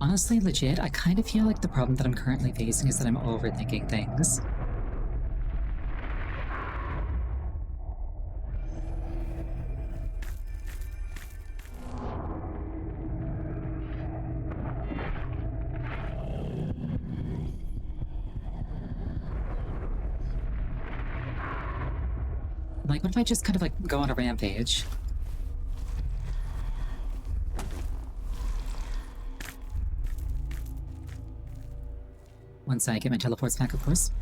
Honestly, legit, I kind of feel like the problem that I'm currently facing is that I'm overthinking things. Like, what if I just kind of, like, go on a rampage? Once I get my teleports back, of course.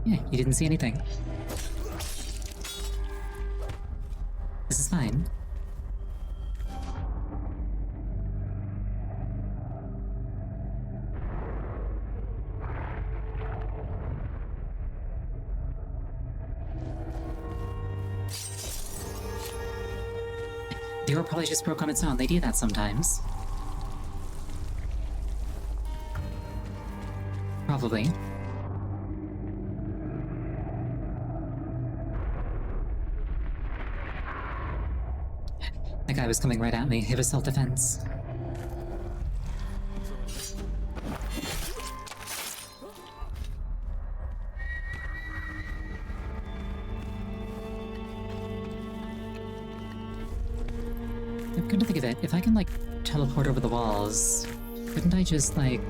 Yeah, you didn't see anything. This is fine. The door probably just broke on its own. They do that sometimes. Probably. That guy was coming right at me. It was self-defense. Come to think of it, if I can, like, teleport over the walls, couldn't I just, like,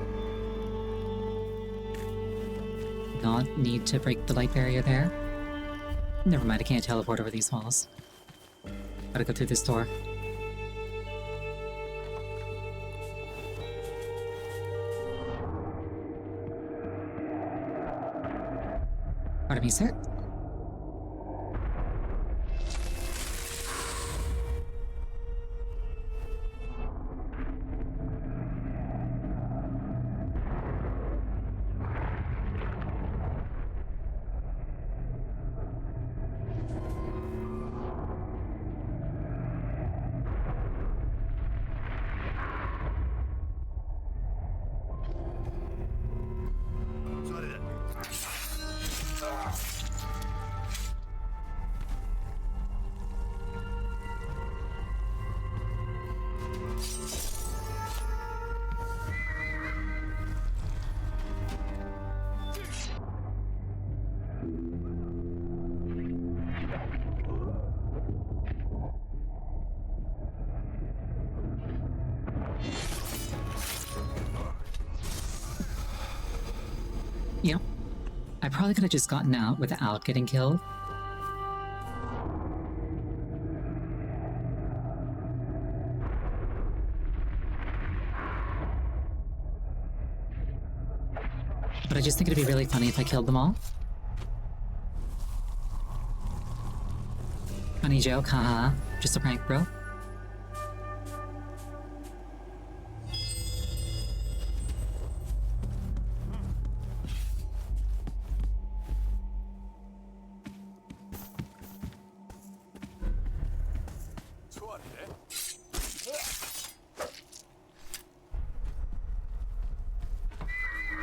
not need to break the light barrier there? Never mind, I can't teleport over these walls. Gotta go through this door. Pardon me, sir? You know, I probably could have just gotten out without getting killed. But I just think it'd be really funny if I killed them all. Funny joke, haha. Just a prank, bro.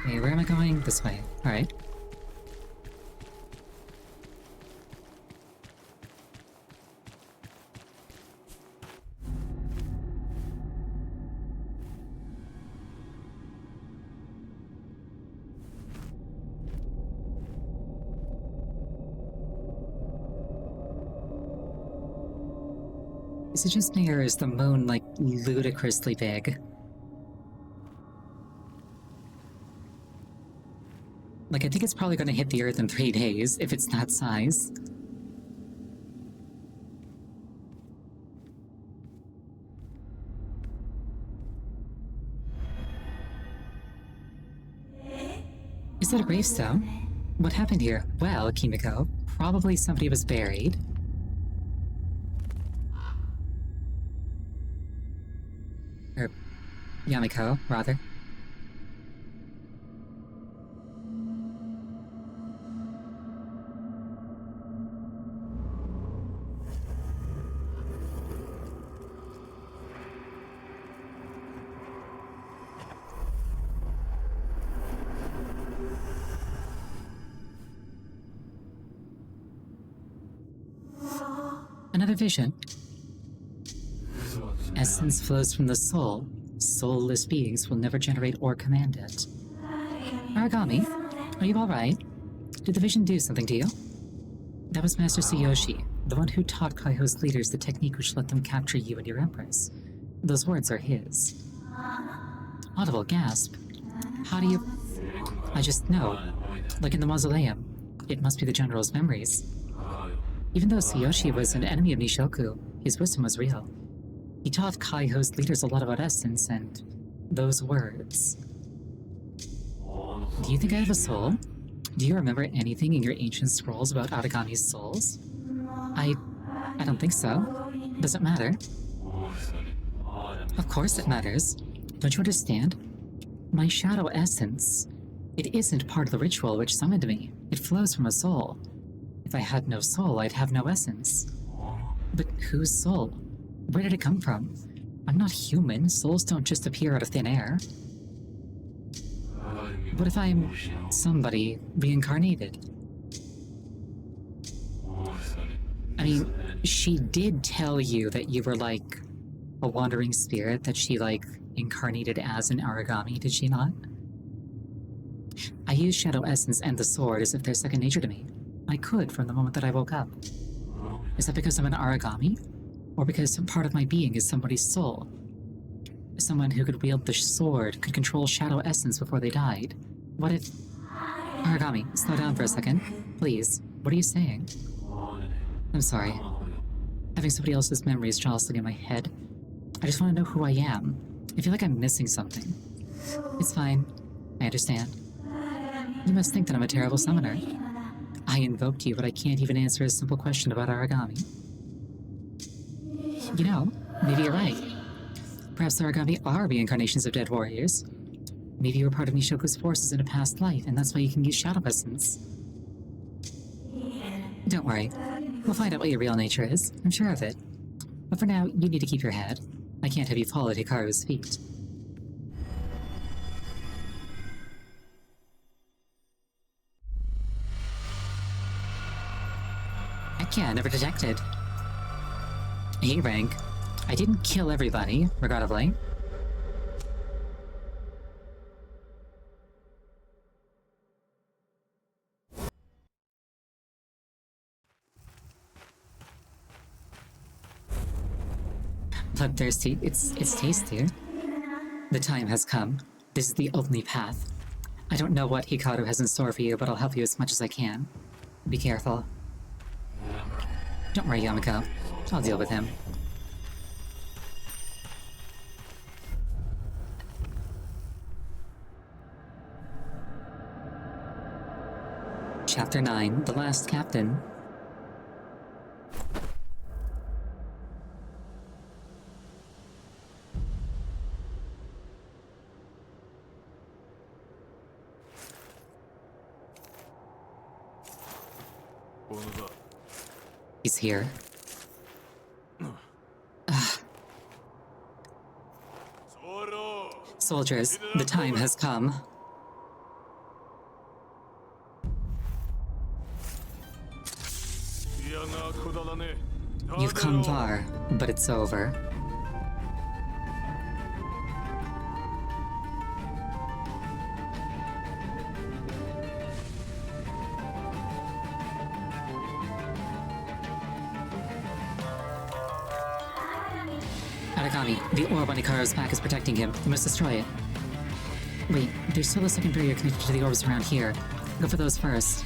Okay, where am I going? This way. Alright. Is it just me, or is the moon, like, ludicrously big? Like, I think it's probably gonna hit the Earth in 3 days, if it's that size. Is that a gravestone? What happened here? Well, Kimiko, probably somebody was buried. Or Yamiko, rather. Another vision. Essence flows from the soul. Soulless beings will never generate or command it. Aragami, are you alright? Did the vision do something to you? That was Master Tsuyoshi, the one who taught Kaiho's leaders the technique which let them capture you and your empress. Those words are his. Audible gasp. How do you... I just know. Like in the mausoleum. It must be the general's memories. Even though Tsuyoshi was an enemy of Nishoku, his wisdom was real. He taught Kaiho's leaders a lot about essence and those words. Do you think I have a soul? Do you remember anything in your ancient scrolls about Aragami's souls? I don't think so. Does it matter? Of course it matters. Don't you understand? My shadow essence. It isn't part of the ritual which summoned me. It flows from a soul. If I had no soul, I'd have no essence. But whose soul? Where did it come from? I'm not human. Souls don't just appear out of thin air. What if I'm somebody reincarnated? I mean, she did tell you that you were like a wandering spirit that she like incarnated as an Aragami, did she not? I use Shadow Essence and the sword as if they're second nature to me. I could from the moment that I woke up. Is that because I'm an Aragami? Or because some part of my being is somebody's soul? Someone who could wield the sword could control Shadow Essence before they died. What if... Aragami, slow down for a second. Please, what are you saying? I'm sorry. Having somebody else's memories jostling in my head. I just want to know who I am. I feel like I'm missing something. It's fine. I understand. You must think that I'm a terrible summoner. I invoked you, but I can't even answer a simple question about Aragami. You know, maybe you're right. Perhaps the Aragami are reincarnations of dead warriors. Maybe you were part of Nishoku's forces in a past life, and that's why you can use Shadow Essence. Don't worry. We'll find out what your real nature is. I'm sure of it. But for now, you need to keep your head. I can't have you fall at Hikaru's feet. Heck yeah, never detected. A rank. I didn't kill everybody, regrettably. Bloodthirsty, it's tasty. The time has come. This is the only path. I don't know what Hikaru has in store for you, but I'll help you as much as I can. Be careful. Don't worry, Yamako. I'll deal with him. Chapter 9, The Last Captain. He's here. Soldiers, the time has come. You've come far, but it's over. Aragami, the orb on Hikaru's back is protecting him. You must destroy it. Wait, there's still a second barrier connected to the orbs around here. Go for those first.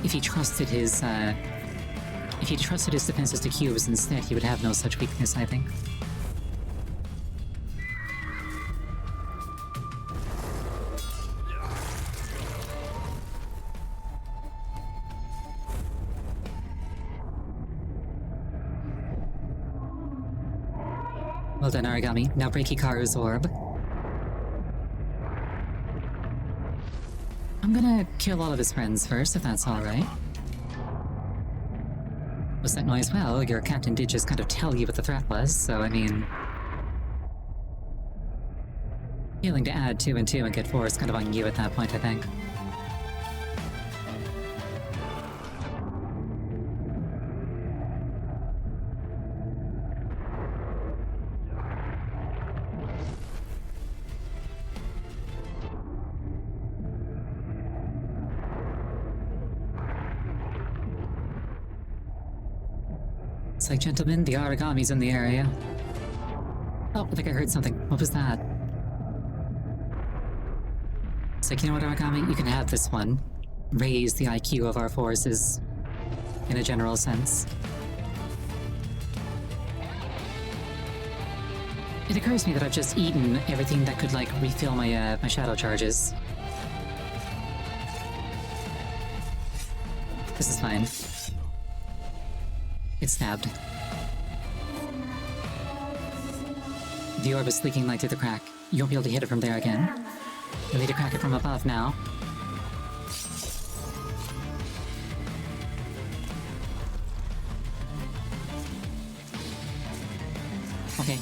If he trusted his defenses to cubes instead, he would have no such weakness, I think. Well done, Aragami. Now break Hikaru's orb. I'm gonna kill all of his friends first, if that's alright. Was that noise? Well, your captain did just kind of tell you what the threat was, so I mean... Failing to add 2 and 2 and get 4 is kind of on you at that point, I think. It's like, gentlemen, the Aragami's in the area. Oh, I think I heard something. What was that? It's like, you know what, Aragami? You can have this one. Raise the IQ of our forces. In a general sense. It occurs to me that I've just eaten everything that could, like, refill my, my shadow charges. This is fine. It's stabbed. The orb is leaking light through the crack. You won't be able to hit it from there again. You'll need to crack it from above now. Okay.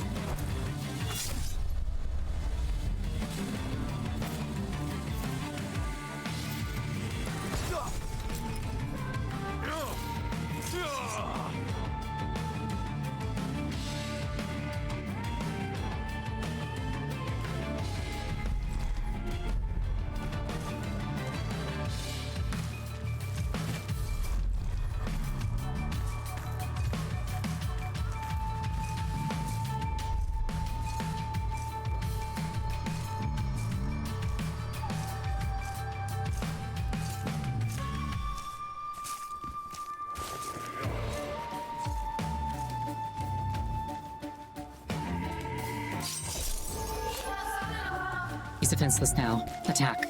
He's defenseless now. Attack.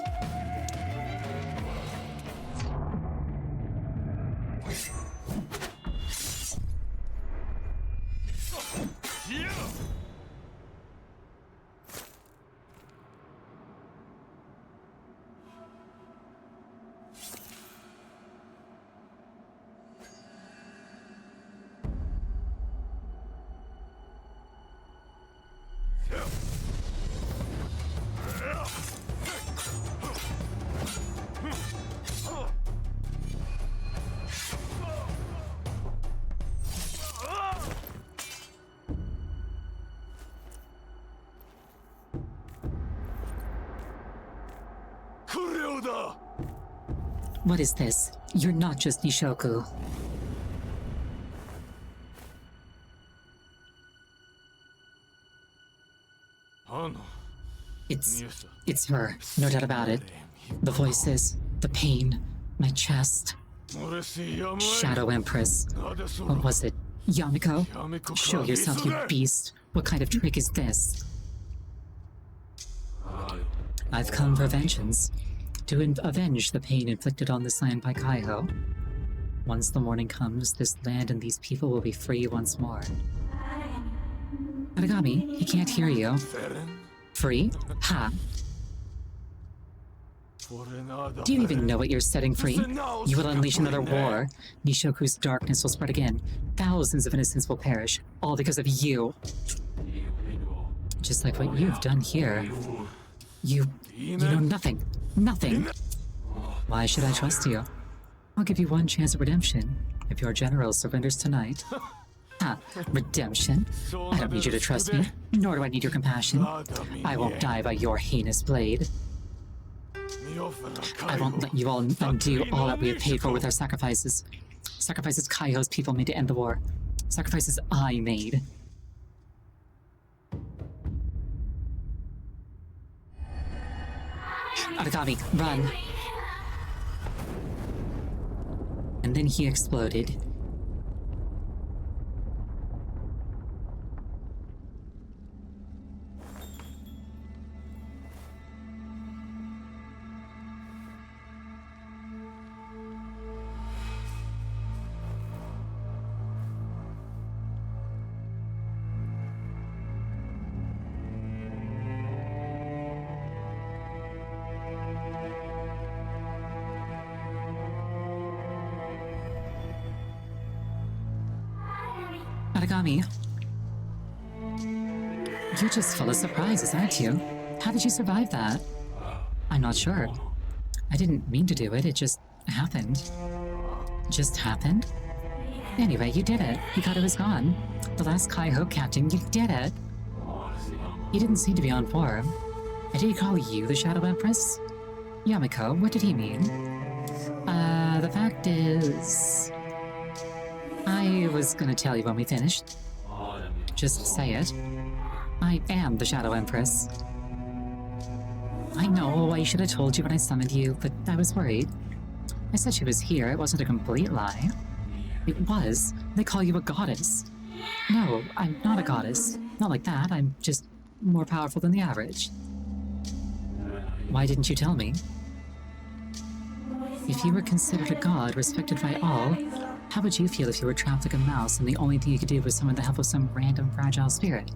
What is this? You're not just Nishoku. It's her, no doubt about it. The voices, the pain, my chest. Shadow Empress. What was it? Yamiko? Show yourself, you beast. What kind of trick is this? I've come for vengeance. To avenge the pain inflicted on this land by Kaiho. Once the morning comes, this land and these people will be free once more. Aragami, he can't hear you. Free? Ha! Do you even know what you're setting free? You will unleash another war. Nishoku's darkness will spread again. Thousands of innocents will perish, all because of you. Just like what you've done here. You know nothing. Nothing. Why should I trust you? I'll give you one chance of redemption if your general surrenders tonight. Ah, redemption? I don't need you to trust me, nor do I need your compassion. I won't die by your heinous blade. I won't let you all undo all that we have paid for with our sacrifices. Sacrifices Kaiho's people made to end the war. Sacrifices I made. Aragami, run! And then he exploded. Aragami, you're just full of surprises, aren't you? How did you survive that? I'm not sure. I didn't mean to do it, it just happened. Just happened? Anyway, you did it. You thought it was gone. The last Kaiho captain, you did it. He didn't seem to be on form. Did he call you the Shadow Empress? Yamiko, what did he mean? The fact is... I was gonna tell you when we finished. Just say it. I am the Shadow Empress. I know, I should have told you when I summoned you, but I was worried. I said she was here, it wasn't a complete lie. It was. They call you a goddess. No, I'm not a goddess. Not like that, I'm just more powerful than the average. Why didn't you tell me? If you were considered a god respected by all, how would you feel if you were trapped like a mouse and the only thing you could do was summon the help of some random fragile spirit?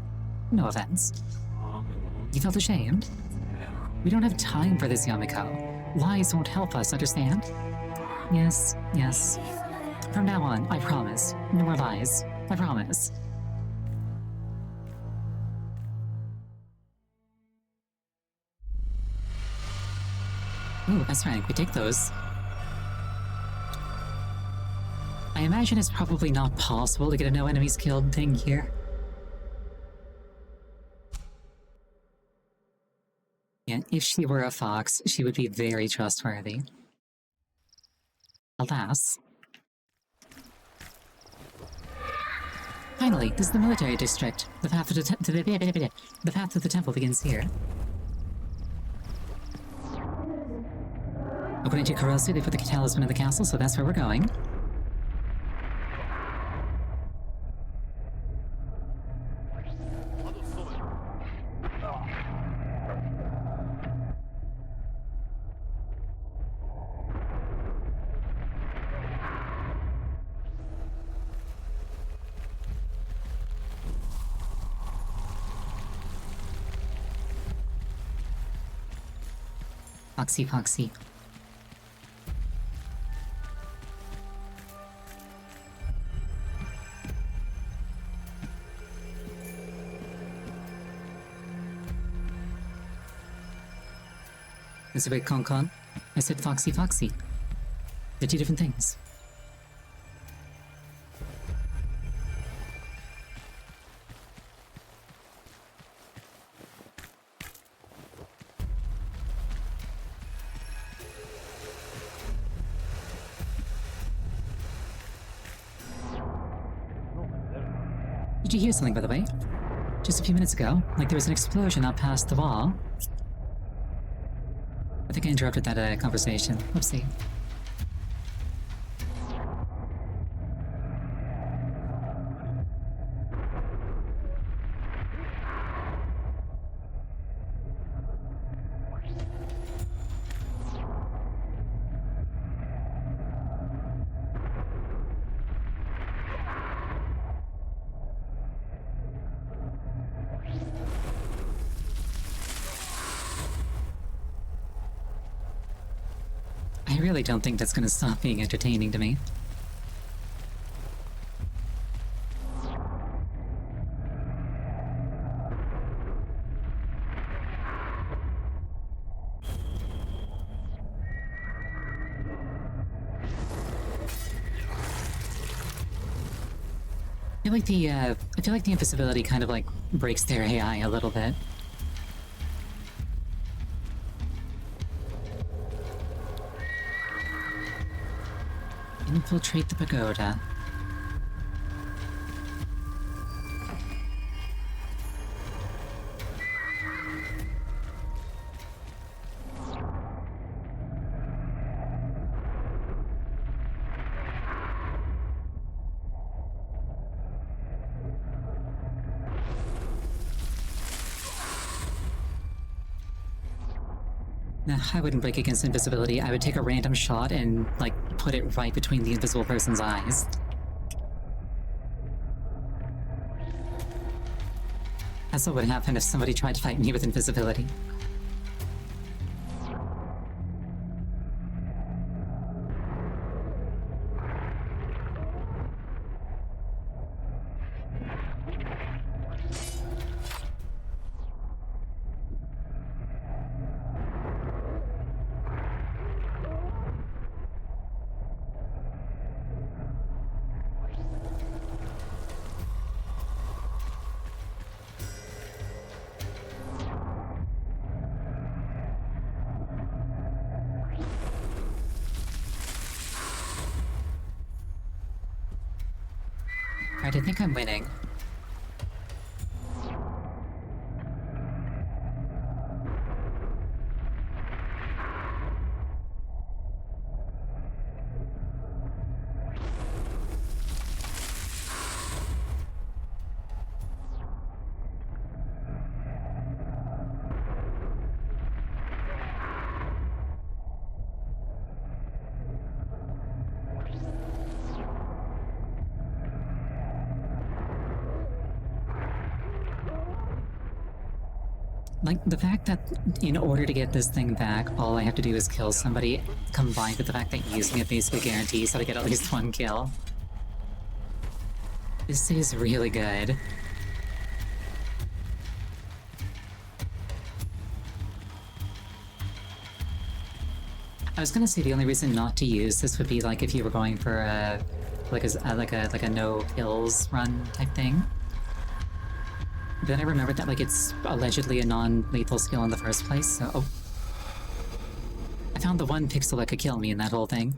No offense. You felt ashamed? We don't have time for this, Yamiko. Lies won't help us, understand? Yes, yes. From now on, I promise. No more lies. I promise. Ooh, that's right, we take those. I imagine it's probably not possible to get a no enemies killed thing here. Yeah, if she were a fox, she would be very trustworthy. Alas. Finally, this is the military district. The path to the path to the temple begins here. According to Kurosu, they put the talisman in the castle, so that's where we're going. Foxy, foxy. Is it wait, Con? I said foxy, foxy. They're two different things. Did you hear something, by the way? Just a few minutes ago, like there was an explosion out past the wall. I think I interrupted that conversation. Whoopsie. I really don't think that's gonna stop being entertaining to me. I feel like the invisibility kind of like breaks their AI a little bit. Infiltrate the pagoda. Nah, I wouldn't break against invisibility. I would take a random shot and, like, put it right between the invisible person's eyes. That's what would happen if somebody tried to fight me with invisibility. Alright, I think I'm winning. Like, the fact that in order to get this thing back, all I have to do is kill somebody, combined with the fact that using it basically guarantees that I get at least one kill. This is really good. I was gonna say the only reason not to use this would be like if you were going for like a no kills run type thing. Then I remembered that, like, it's allegedly a non-lethal skill in the first place, so... Oh. I found the one pixel that could kill me in that whole thing.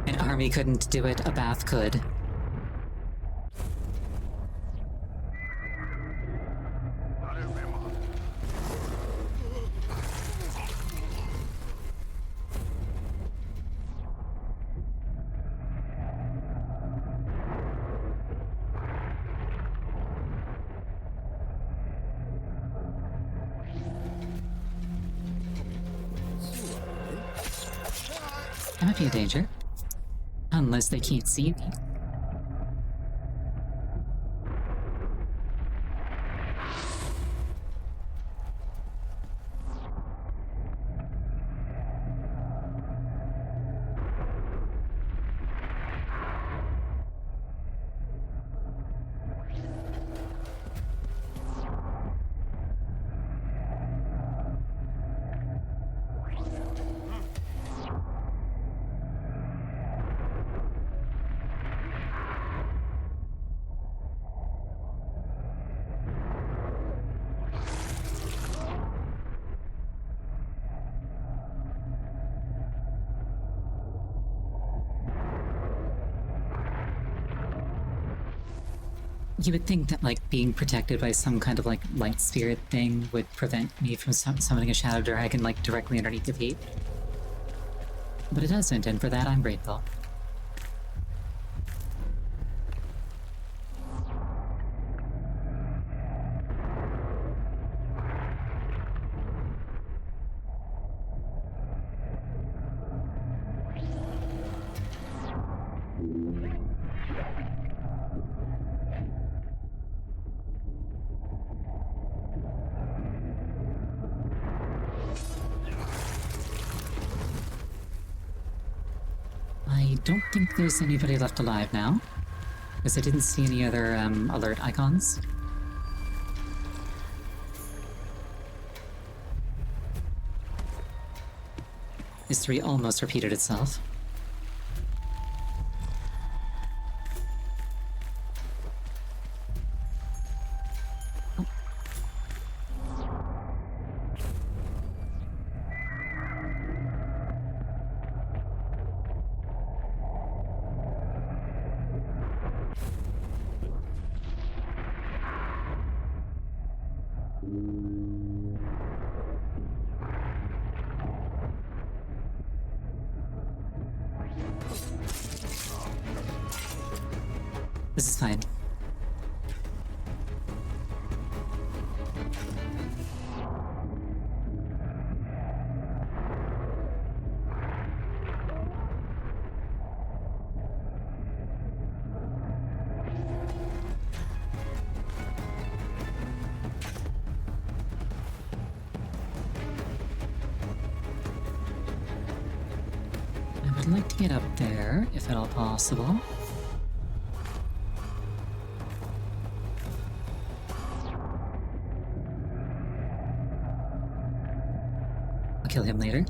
An army couldn't do it, a bath could. I might be a danger. Unless they can't see me. You would think that, like, being protected by some kind of, like, light spirit thing would prevent me from summoning a shadow dragon, like, directly underneath the feet. But it doesn't, and for that I'm grateful. I don't think there's anybody left alive now, because I didn't see any other alert icons. History almost repeated itself. This is fine. I would like to get up there, if at all possible. I'll kill him later.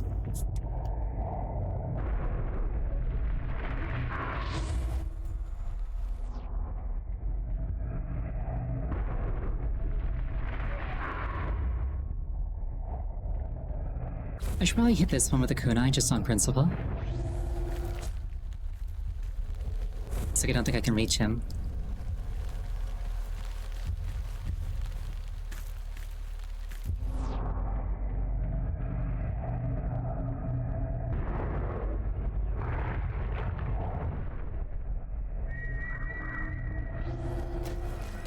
I should probably hit this one with a kunai just on principle. It's like I don't think I can reach him.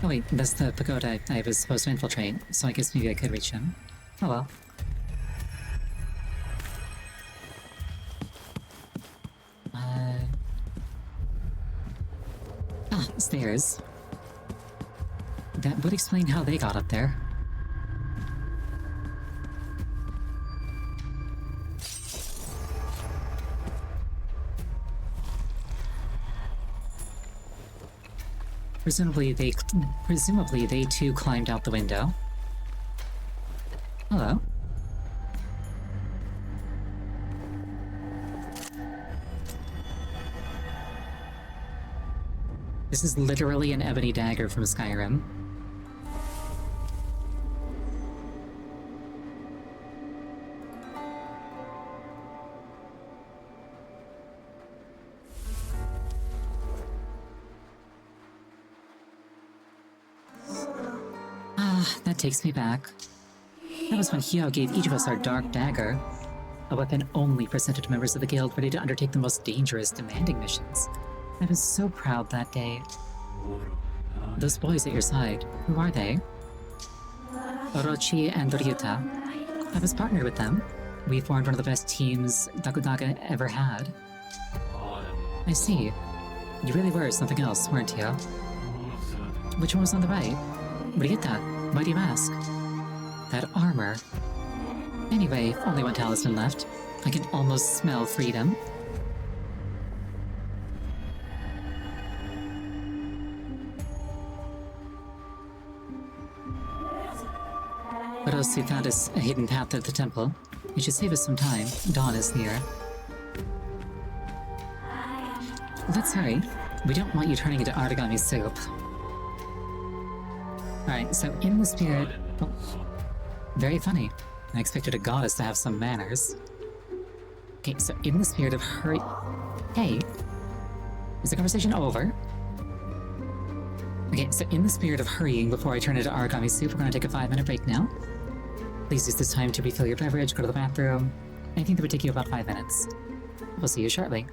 Oh wait, that's the pagoda I was supposed to infiltrate, so I guess maybe I could reach him. Oh well. Stairs. That would explain how they got up there. Presumably they too climbed out the window. Hello. This is literally an ebony dagger from Skyrim. That takes me back. That was when Hyo gave each of us our dark dagger, a weapon only presented to members of the guild ready to undertake the most dangerous, demanding missions. I was so proud that day. Those boys at your side, who are they? Orochi and Ryuta. I was partnered with them. We formed one of the best teams Dakudaga ever had. I see. You really were something else, weren't you? Which one was on the right? Ryuta, why do you ask? That armor. Anyway, only one talisman left. I can almost smell freedom. What else we found is a hidden path to the temple. It should save us some time. Dawn is near. Let's hurry. We don't want you turning into Aragami soup. Alright, so in the spirit... Oh, very funny. I expected a goddess to have some manners. Okay, so in the spirit of hurry... Hey, is the conversation over? Okay, so in the spirit of hurrying before I turn into Aragami soup, we're gonna take a 5-minute break now. Please use this time to refill your beverage, go to the bathroom. Anything that would take you about 5 minutes. We'll see you shortly.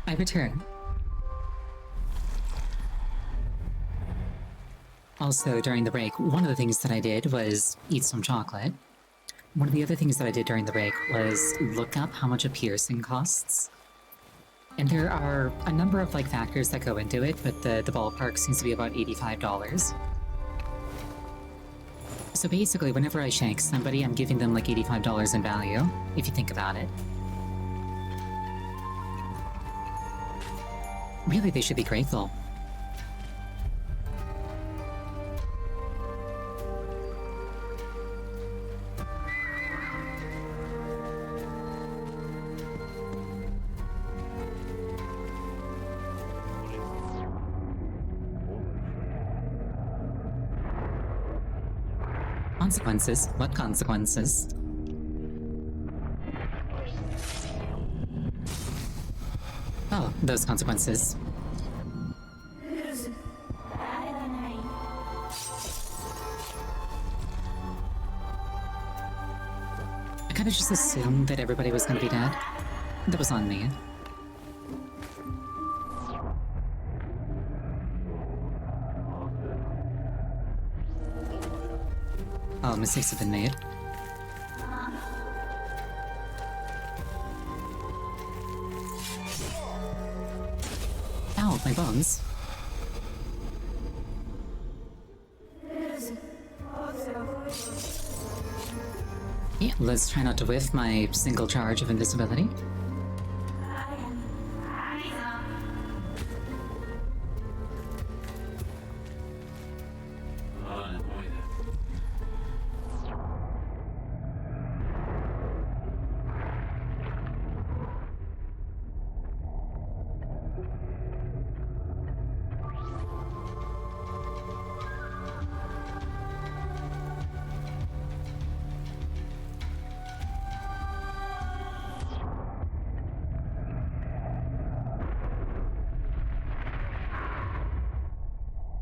I return. Also, during the break, one of the things that I did was eat some chocolate. One of the other things that I did during the break was look up how much a piercing costs. And there are a number of like factors that go into it, but the ballpark seems to be about $85. So basically, whenever I shank somebody, I'm giving them like $85 in value, if you think about it. Really, they should be grateful. Consequences? What consequences? Oh, those consequences. I kinda just assumed that everybody was gonna be dead. That was on me. Oh, mistakes have been made. Ow, my bones. Yeah, let's try not to whiff my single charge of invisibility.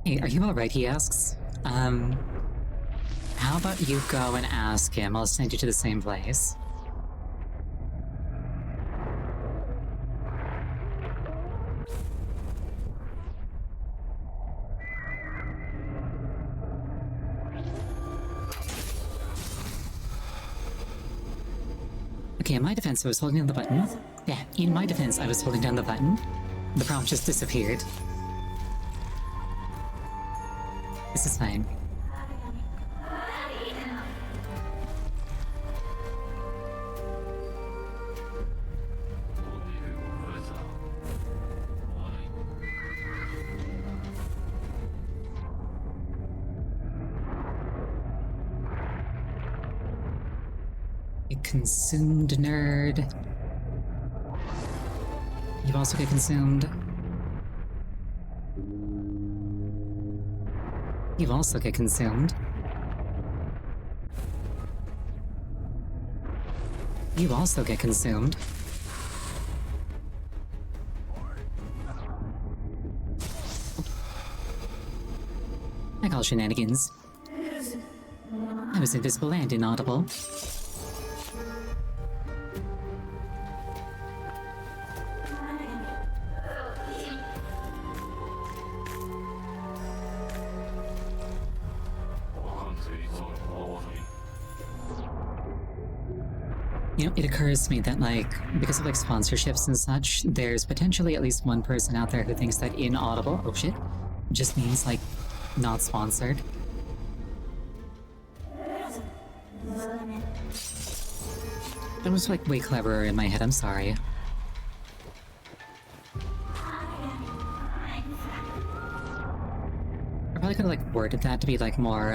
Hey, are you alright, he asks. How about you go and ask him? I'll send you to the same place. Okay, in my defense, I was holding down the button. Yeah, in my defense, I was holding down the button. The prompt just disappeared. This is fine. You consumed, nerd. You also get consumed. You also get consumed. You also get consumed. I call shenanigans. I was invisible and inaudible. You know, it occurs to me that, like, because of, like, sponsorships and such, there's potentially at least one person out there who thinks that inaudible, oh shit, just means, like, not sponsored. That was, like, way cleverer in my head, I'm sorry. I probably could have, like, worded that to be, like, more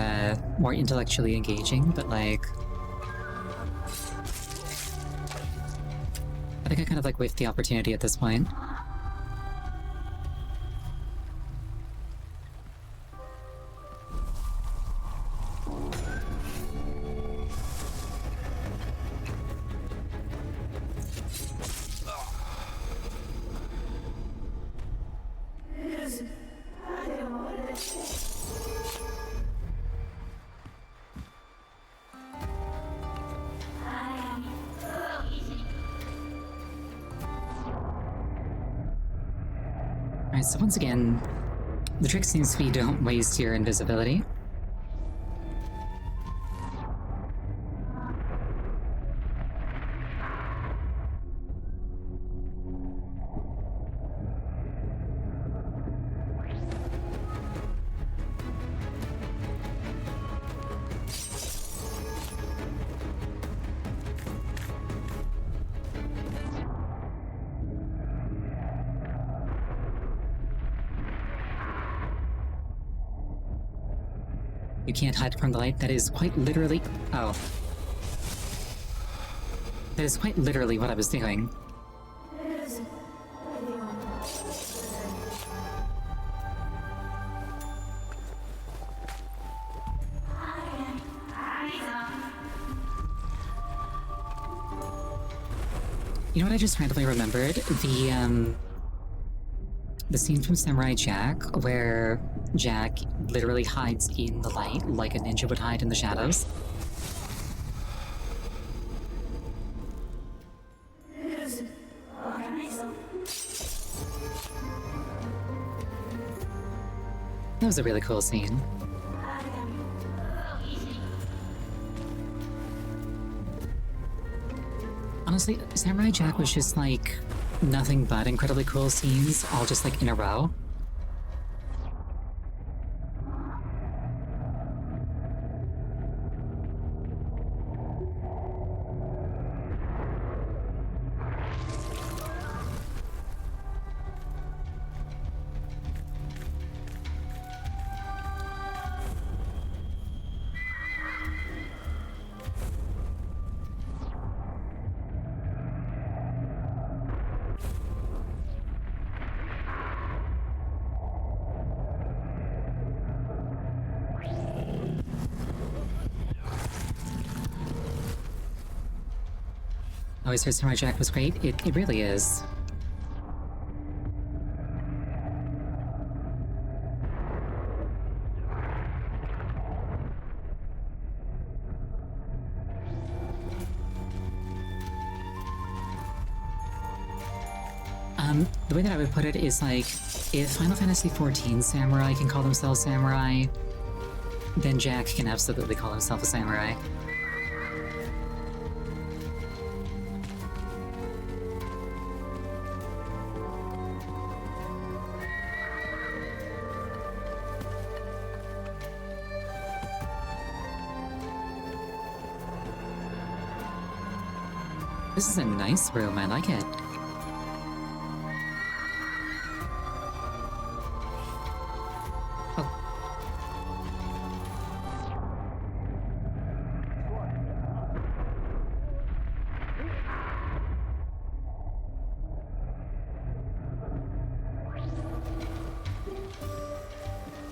intellectually engaging, but, like... I think I kind of, like, whiffed the opportunity at this point. Alright, so once again, the trick seems to be don't waste your invisibility. You can't hide from the light. That is quite literally... Oh. That is quite literally what I was doing. You know what I just randomly remembered? The scene from Samurai Jack, where Jack literally hides in the light like a ninja would hide in the shadows. That was a really cool scene. Honestly, Samurai Jack was just like nothing but incredibly cool scenes, all just like in a row. I always heard Samurai Jack was great. It really is. The way that I would put it is like, if Final Fantasy XIV samurai can call themselves samurai, then Jack can absolutely call himself a samurai. This is a nice room, I like it.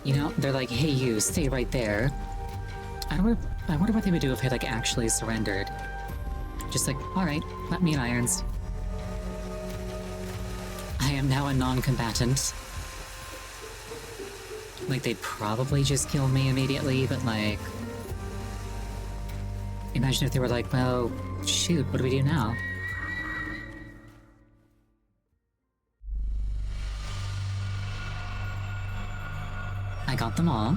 You know, they're like, hey you, stay right there. I wonder what they would do if I like actually surrendered. Just like, alright, let me in irons. I am now a non-combatant. Like, they'd probably just kill me immediately, but like... Imagine if they were like, well, shoot, what do we do now? I got them all.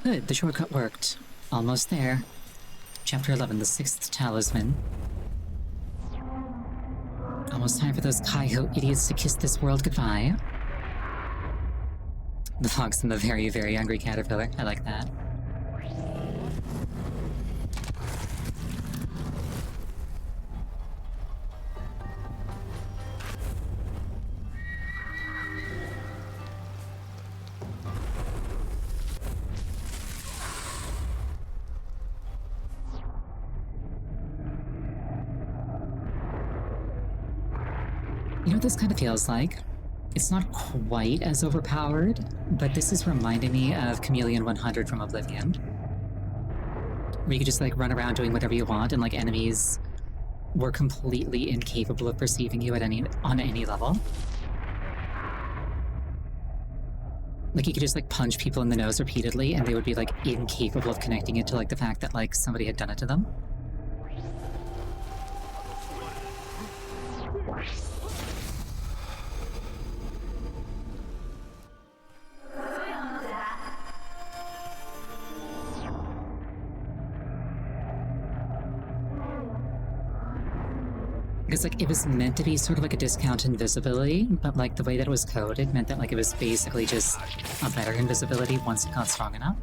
Good, the shortcut worked. Almost there. Chapter 11, the 6th Talisman. Almost time for those Kaiho idiots to kiss this world goodbye. The fox and the very, very hungry caterpillar. I like that. You know what this kind of feels like? It's not quite as overpowered, but this is reminding me of Chameleon 100 from Oblivion. Where you could just like run around doing whatever you want and like enemies were completely incapable of perceiving you at on any level. Like, you could just, like, punch people in the nose repeatedly, and they would be, like, incapable of connecting it to, like, the fact that, like, somebody had done it to them. Because, like, it was meant to be sort of like a discount invisibility, but, like, the way that it was coded meant that, like, it was basically just a better invisibility once it got strong enough.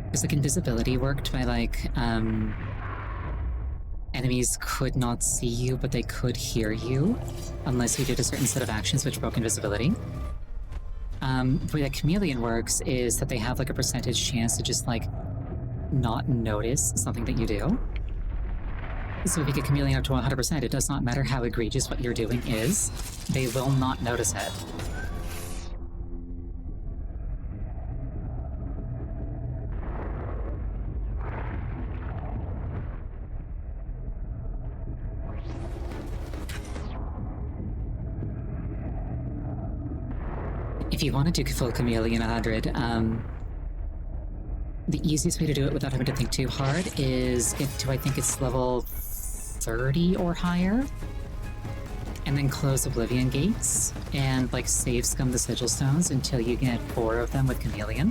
Because, like, invisibility worked by, like, enemies could not see you, but they could hear you, unless you did a certain set of actions which broke invisibility. The way that Chameleon works is that they have, like, a percentage chance to just, like, not notice something that you do. So if you get Chameleon up to 100%, it does not matter how egregious what you're doing is, they will not notice it. If you want to do full Chameleon 100, the easiest way to do it without having to think too hard is get to, I think it's level 30 or higher, and then close Oblivion Gates, and, like, save scum the Sigil Stones until you get 4 of them with Chameleon.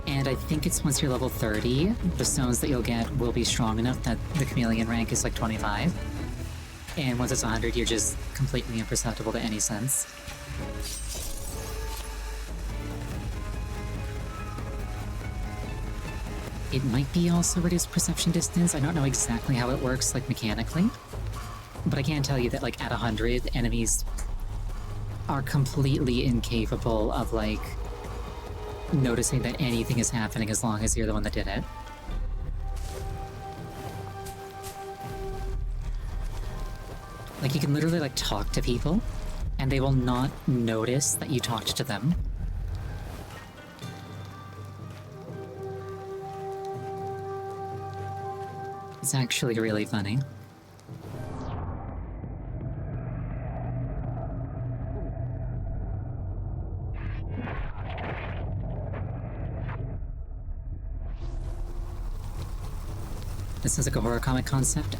And I think it's once you're level 30, the stones that you'll get will be strong enough that the Chameleon rank is, like, 25. And once it's 100, you're just completely imperceptible to any sense. It might be also reduced perception distance. I don't know exactly how it works, like, mechanically. But I can tell you that, like, at 100, enemies are completely incapable of, like, noticing that anything is happening as long as you're the one that did it. Like, you can literally, like, talk to people, and they will not notice that you talked to them. It's actually really funny. This sounds like a horror comic concept.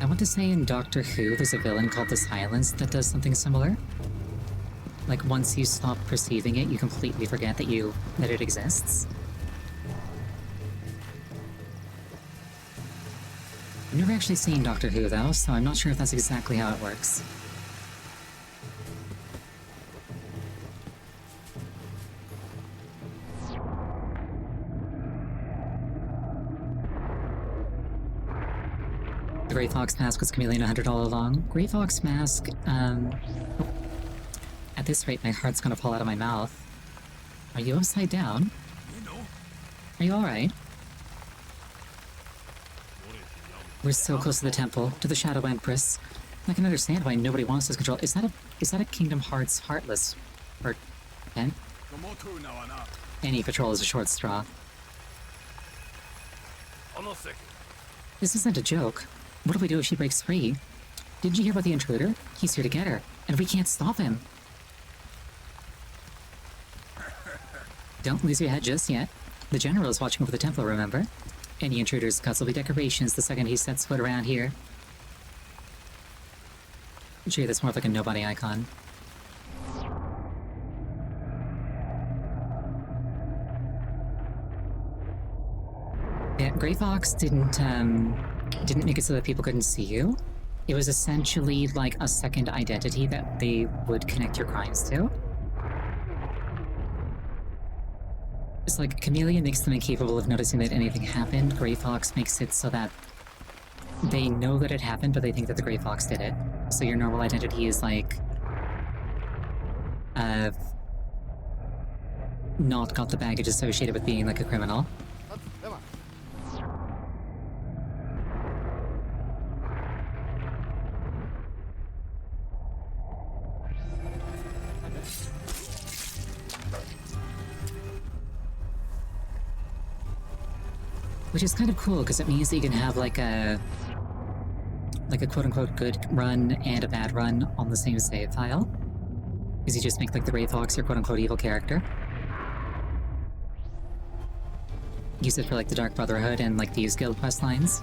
I want to say in Doctor Who, there's a villain called the Silence that does something similar. Like, once you stop perceiving it, you completely forget that it exists. I've never actually seen Doctor Who, though, so I'm not sure if that's exactly how it works. The Grey Fox Mask was Chameleon 100 all along. Grey Fox Mask, at this rate, my heart's gonna fall out of my mouth. Are you upside down? Are you alright? We're so close to the temple, to the Shadow Empress. I can understand why nobody wants this control. Is that a Kingdom Hearts Heartless? Or... eh? Any patrol is a short straw. This isn't a joke. What do we do if she breaks free? Didn't you hear about the intruder? He's here to get her, and we can't stop him. Don't lose your head just yet. The General is watching over the temple, remember? Any intruder's cuts will be decorations the second he sets foot around here. Gee, that's more of like a nobody icon. Yeah, Grey Fox didn't make it so that people couldn't see you. It was essentially like a second identity that they would connect your crimes to. It's like Chameleon makes them incapable of noticing that anything happened. Grey Fox makes it so that they know that it happened, but they think that the Grey Fox did it. So your normal identity is like... not got the baggage associated with being like a criminal. Which is kind of cool, because it means that you can have like a quote-unquote good run and a bad run on the same save file. Because you just make like the Wraithhawks your quote-unquote evil character. Use it for like the Dark Brotherhood and like these guild quest lines.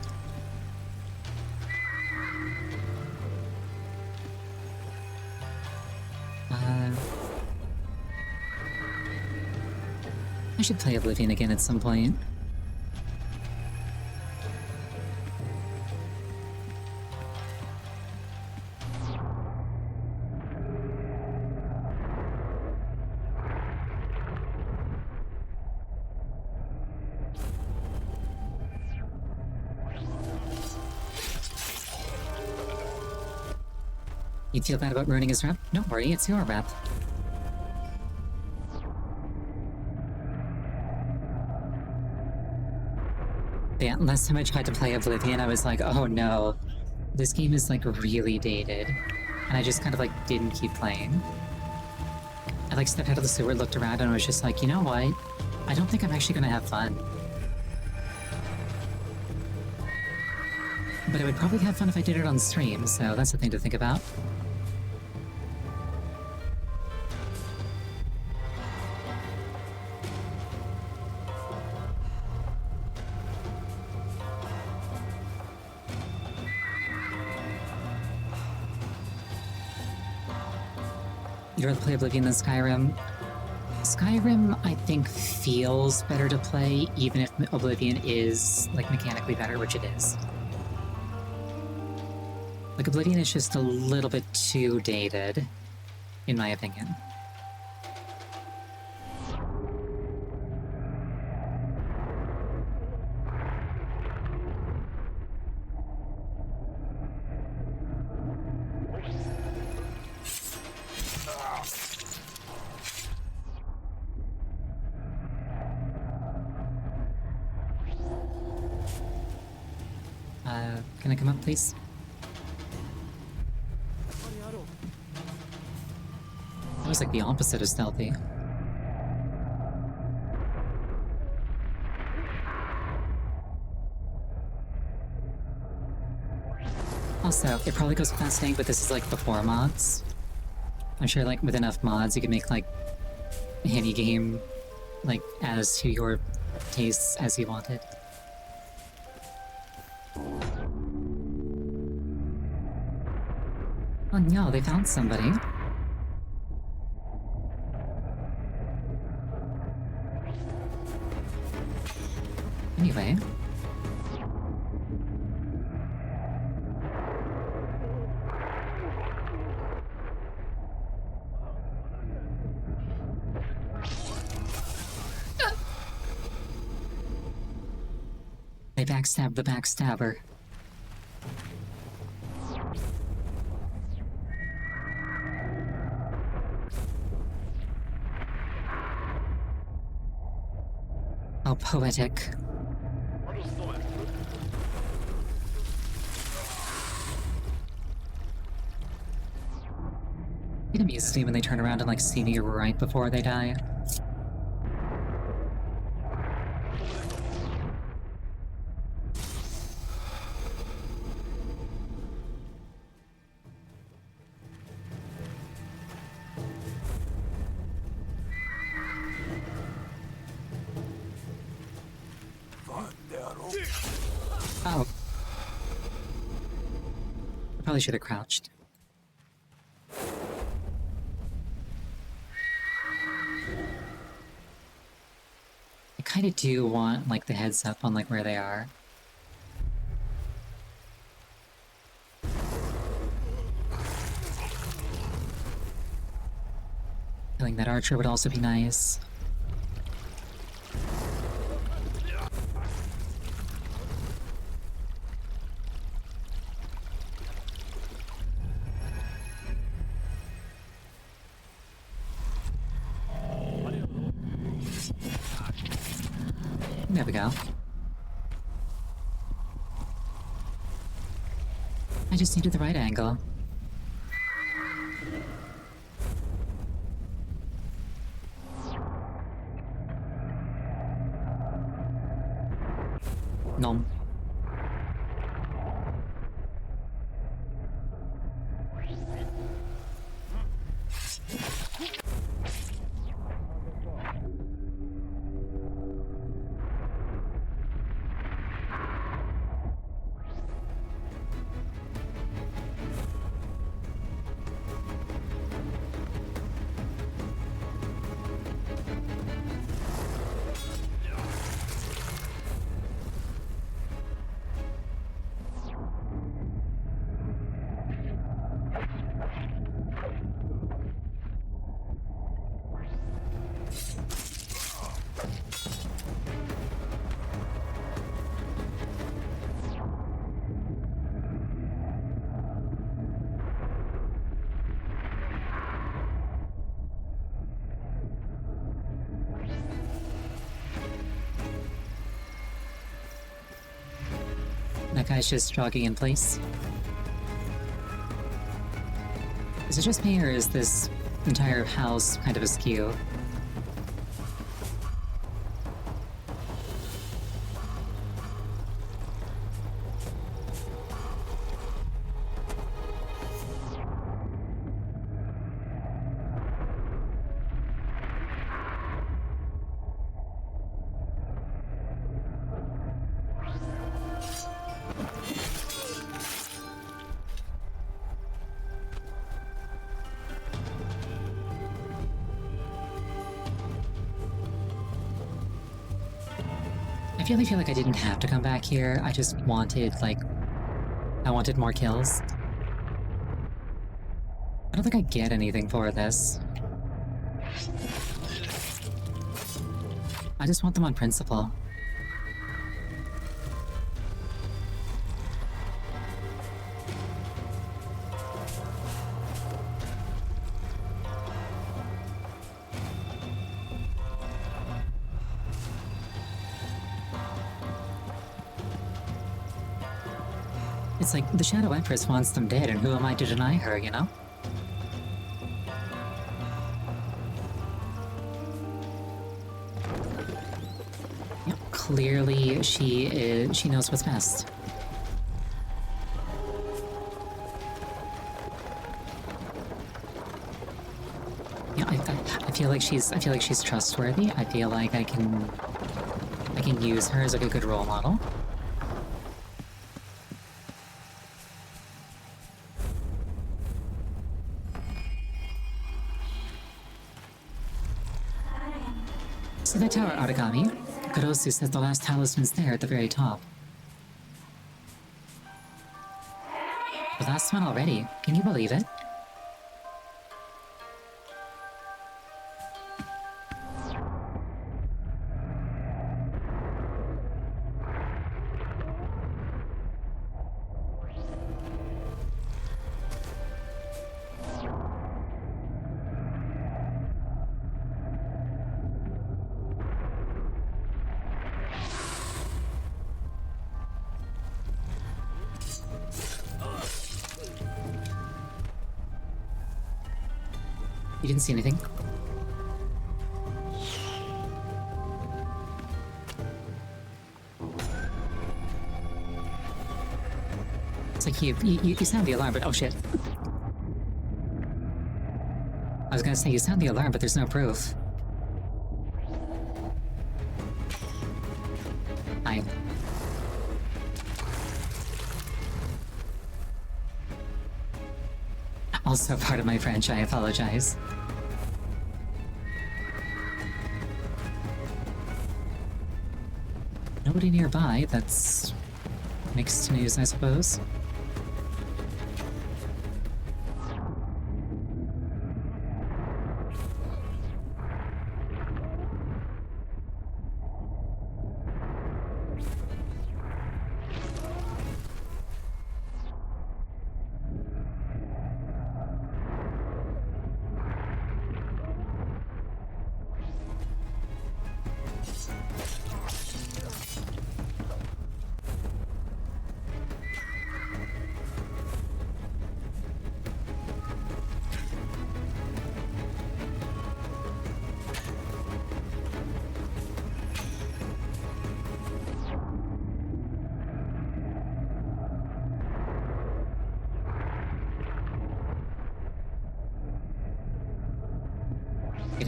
I should play Oblivion again at some point. You feel bad about ruining his rep? Don't worry, it's your rep. Yeah, last time I tried to play Oblivion, I was like, oh no, this game is like really dated. And I just kind of like didn't keep playing. I like stepped out of the sewer, looked around, and I was just like, you know what? I don't think I'm actually gonna have fun. But I would probably have fun if I did it on stream, so that's the thing to think about. You'd rather play Oblivion than Skyrim? Skyrim, I think, feels better to play, even if Oblivion is, like, mechanically better, which it is. Like, Oblivion is just a little bit too dated, in my opinion. Can I come up, please? That was like the opposite of stealthy. Also, it probably goes without saying, but this is like before mods. I'm sure like with enough mods you can make like any game like as to your tastes as you wanted. Oh no, they found somebody. Anyway. They backstabbed the backstabber. How poetic. It amuses me when they turn around and like see me right before they die. Oh. I probably should have crouched. I kind of do want, like, the heads up on, like, where they are. Killing that archer would also be nice. There we go. I just needed the right angle. Nom. That guy's just jogging in place. Is it just me, or is this entire house kind of askew? I really feel like I didn't have to come back here. I just wanted, like, I wanted more kills. I don't think I get anything for this. I just want them on principle. It's like, the Shadow Empress wants them dead, and who am I to deny her, you know? Yep, clearly she knows what's best. Yeah, I feel like she's trustworthy. I feel like I can use her as like a good role model. So that tower, Aragami. Kurosu says the last talisman's there at the very top. The last one already. Can you believe it? You didn't see anything? It's like you sound the alarm, but oh shit. I was gonna say you sound the alarm, but there's no proof. Hi. Also part of my French, I apologize. Nobody nearby, that's mixed news, I suppose.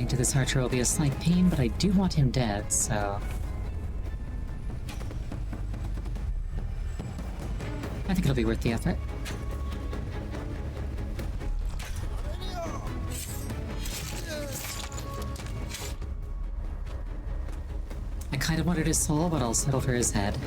to this archer will be a slight pain, but I do want him dead, so... I think it'll be worth the effort. I kinda wanted his soul, but I'll settle for his head.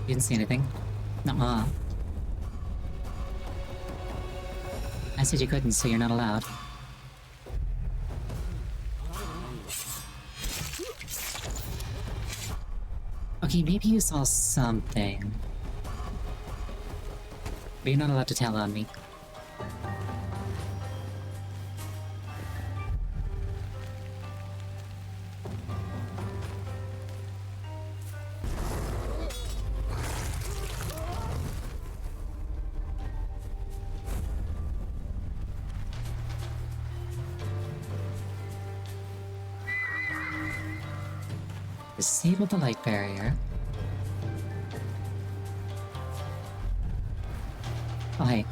You didn't see anything? Nuh-uh. I said you couldn't, so you're not allowed. Okay, maybe you saw something. But you're not allowed to tell on me. Disable the light barrier. Oh, hey.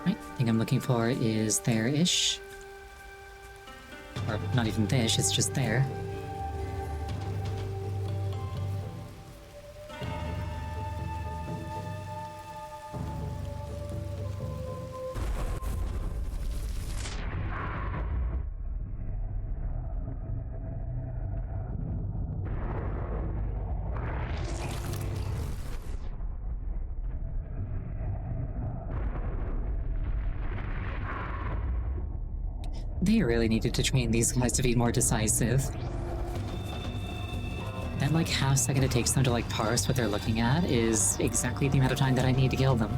Right, thing I'm looking for is there-ish. Or not even this, it's just there. They really needed to train these guys to be more decisive. That like half second it takes them to like parse what they're looking at is exactly the amount of time that I need to kill them.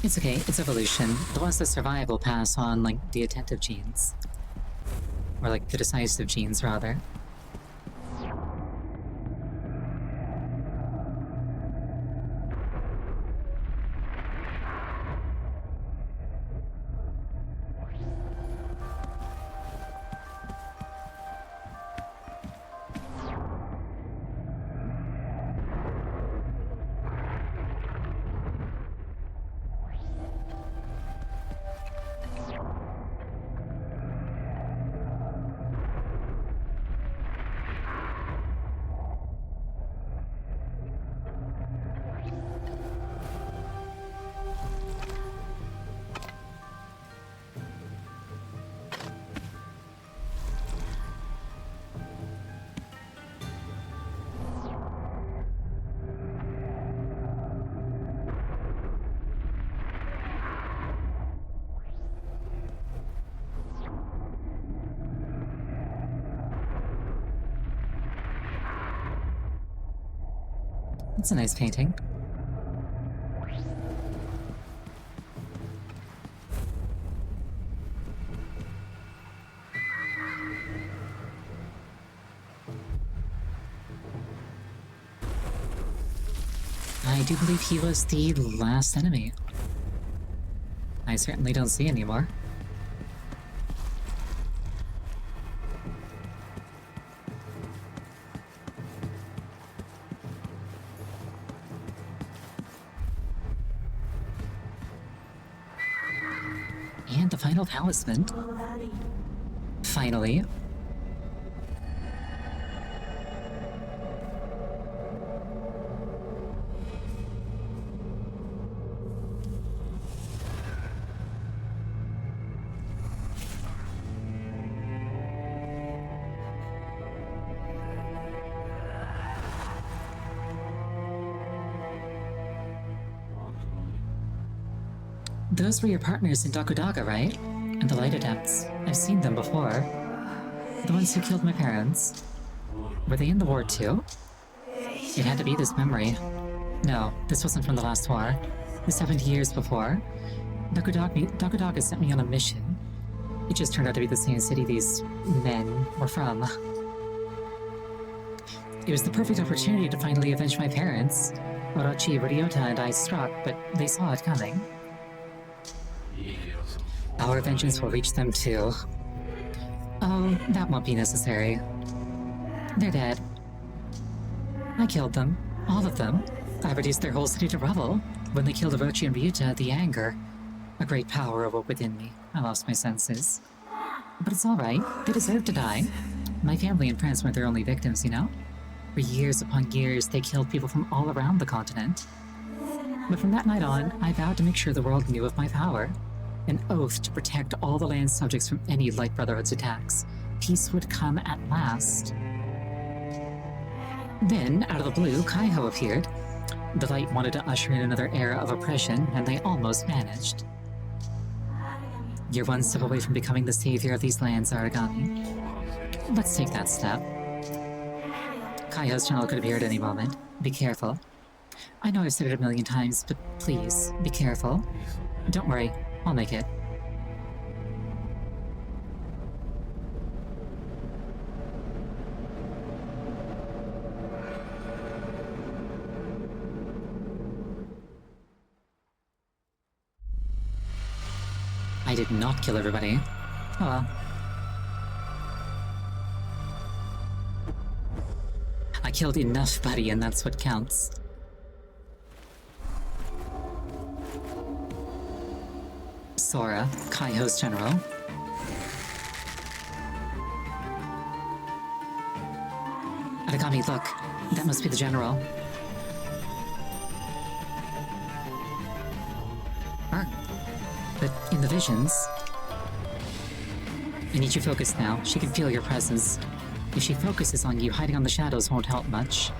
It's okay, it's evolution. The ones that survive will pass on, like, the attentive genes. Or, like, the decisive genes, rather. That's a nice painting. I do believe he was the last enemy. I certainly don't see any more. And find the final talisman. Finally. Those were your partners in Dokudaga, right? And the Light Adepts. I've seen them before. The ones who killed my parents. Were they in the war too? It had to be this memory. No, this wasn't from the last war. This happened years before. Dokudaga sent me on a mission. It just turned out to be the same city these men were from. It was the perfect opportunity to finally avenge my parents. Orochi, Ryota, and I struck, but they saw it coming. Our vengeance will reach them too. Oh, that won't be necessary. They're dead. I killed them. All of them. I reduced their whole city to rubble. When they killed Orochi and Ryuta, the anger. A great power awoke within me. I lost my senses. But it's alright. They deserve to die. My family and friends weren't their only victims, you know? For years upon years, they killed people from all around the continent. But from that night on, I vowed to make sure the world knew of my power. An oath to protect all the land's subjects from any Light Brotherhood's attacks. Peace would come at last. Then, out of the blue, Kaiho appeared. The Light wanted to usher in another era of oppression, and they almost managed. You're one step away from becoming the savior of these lands, Aragami. Let's take that step. Kaiho's channel could appear at any moment. Be careful. I know I've said it a million times, but please, be careful. Don't worry, I'll make it. I did not kill everybody. Oh well. I killed enough, buddy, and that's what counts. Sora, Kaiho's general. Aragami, look. That must be the general. But in the visions... I need you focused now. She can feel your presence. If she focuses on you, hiding on the shadows won't help much.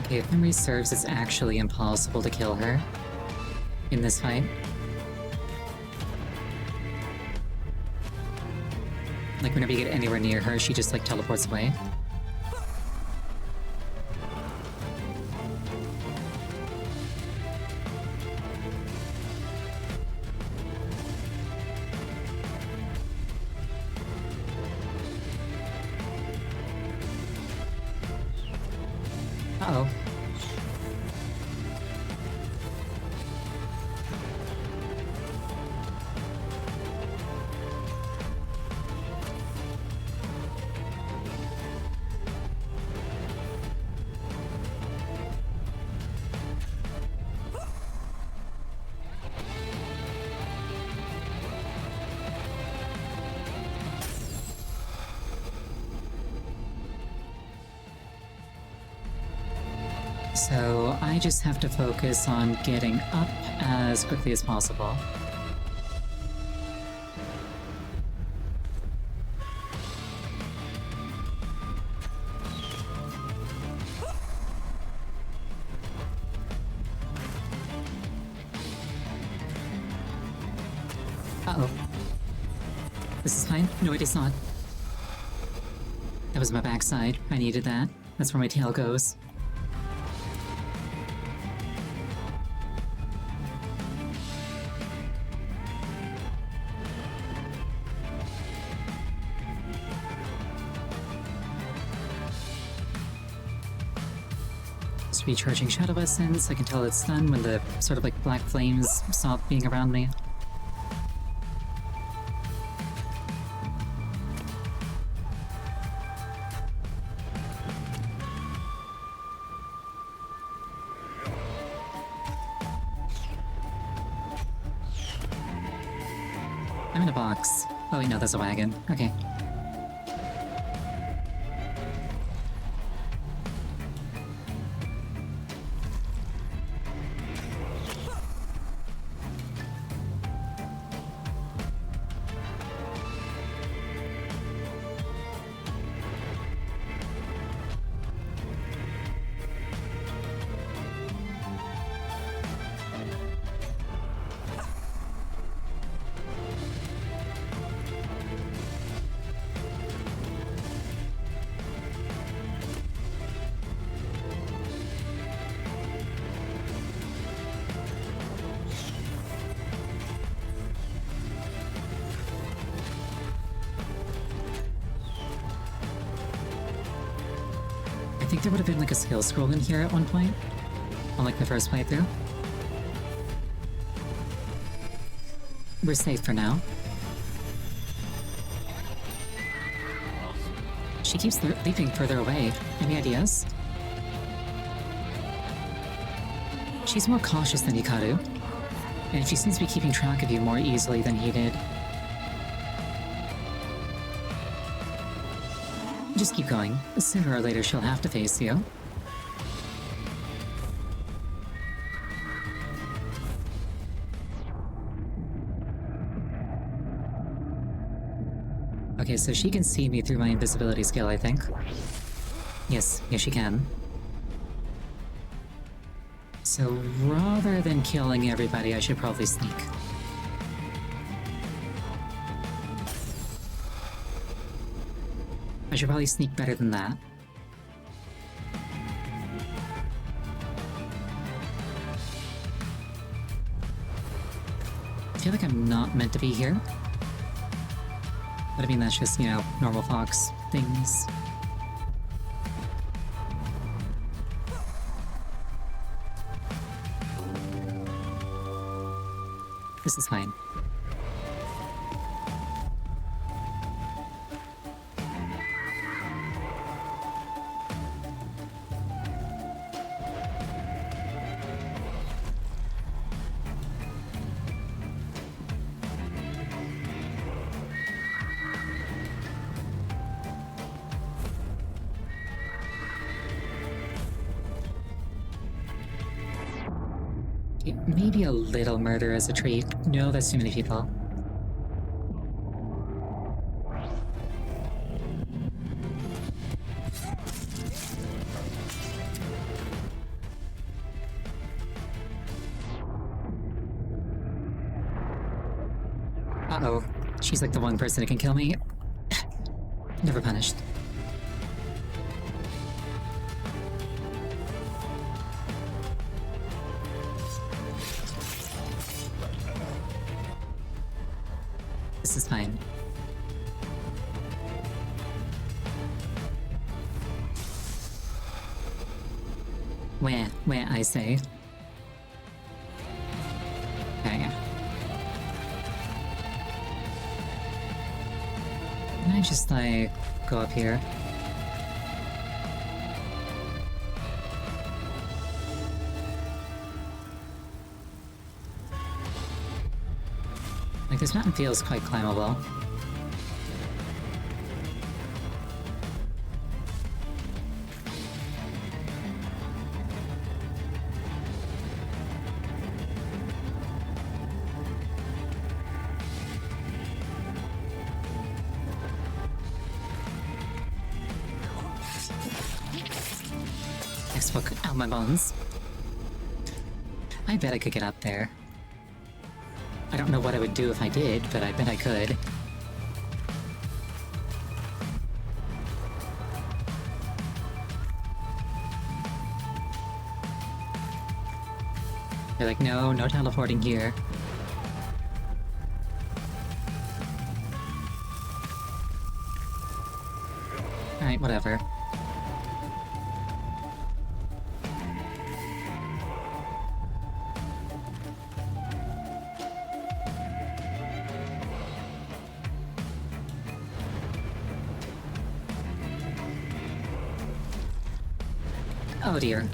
Okay, if memory serves, it's actually impossible to kill her in this fight. Like, whenever you get anywhere near her, she just, like, teleports away. Uh-oh. So I just have to focus on getting up as quickly as possible. Uh-oh. This is fine? No, it is not. That was my backside. I needed that. That's where my tail goes. Just recharging Shadow Essence. I can tell it's done when the sort of like black flames stop being around me. I'm in a box. Oh wait, no, there's a wagon. Okay. I think there would have been like a skill scroll in here at one point, on like the first playthrough. We're safe for now. She keeps leaping further away. Any ideas? She's more cautious than Hikaru, and she seems to be keeping track of you more easily than he did. Just keep going. Sooner or later she'll have to face you. Okay, so she can see me through my invisibility skill, I think. Yes, she can. So rather than killing everybody, I should probably sneak. I should probably sneak better than that. I feel like I'm not meant to be here. But I mean, that's just, you know, normal fox things. This is fine. Maybe a little murder as a treat. No, that's too many people. Uh-oh. She's like the one person that can kill me. Never punished. This is fine. Where I say. Okay. Can I just, like, go up here? Like, this mountain feels quite climbable. Textbook out my bones. I bet I could get up there. I don't know what I would do if I did, but I bet I could. They're like, no teleporting here. Alright, whatever. Oh dear.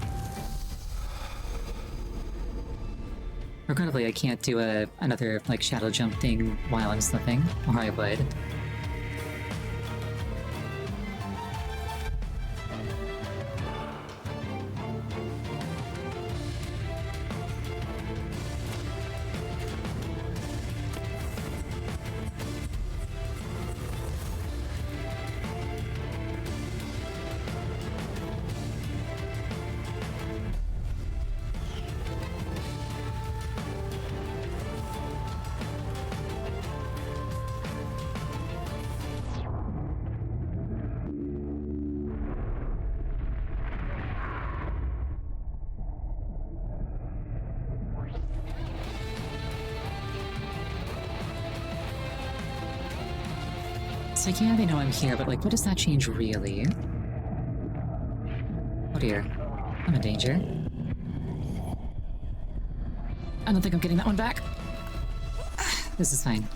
Regrettably, I can't do another, like, shadow jump thing while I'm slipping, or I would. So yeah, they know I'm here, but like, what does that change really? Oh dear. I'm in danger. I don't think I'm getting that one back. This is fine.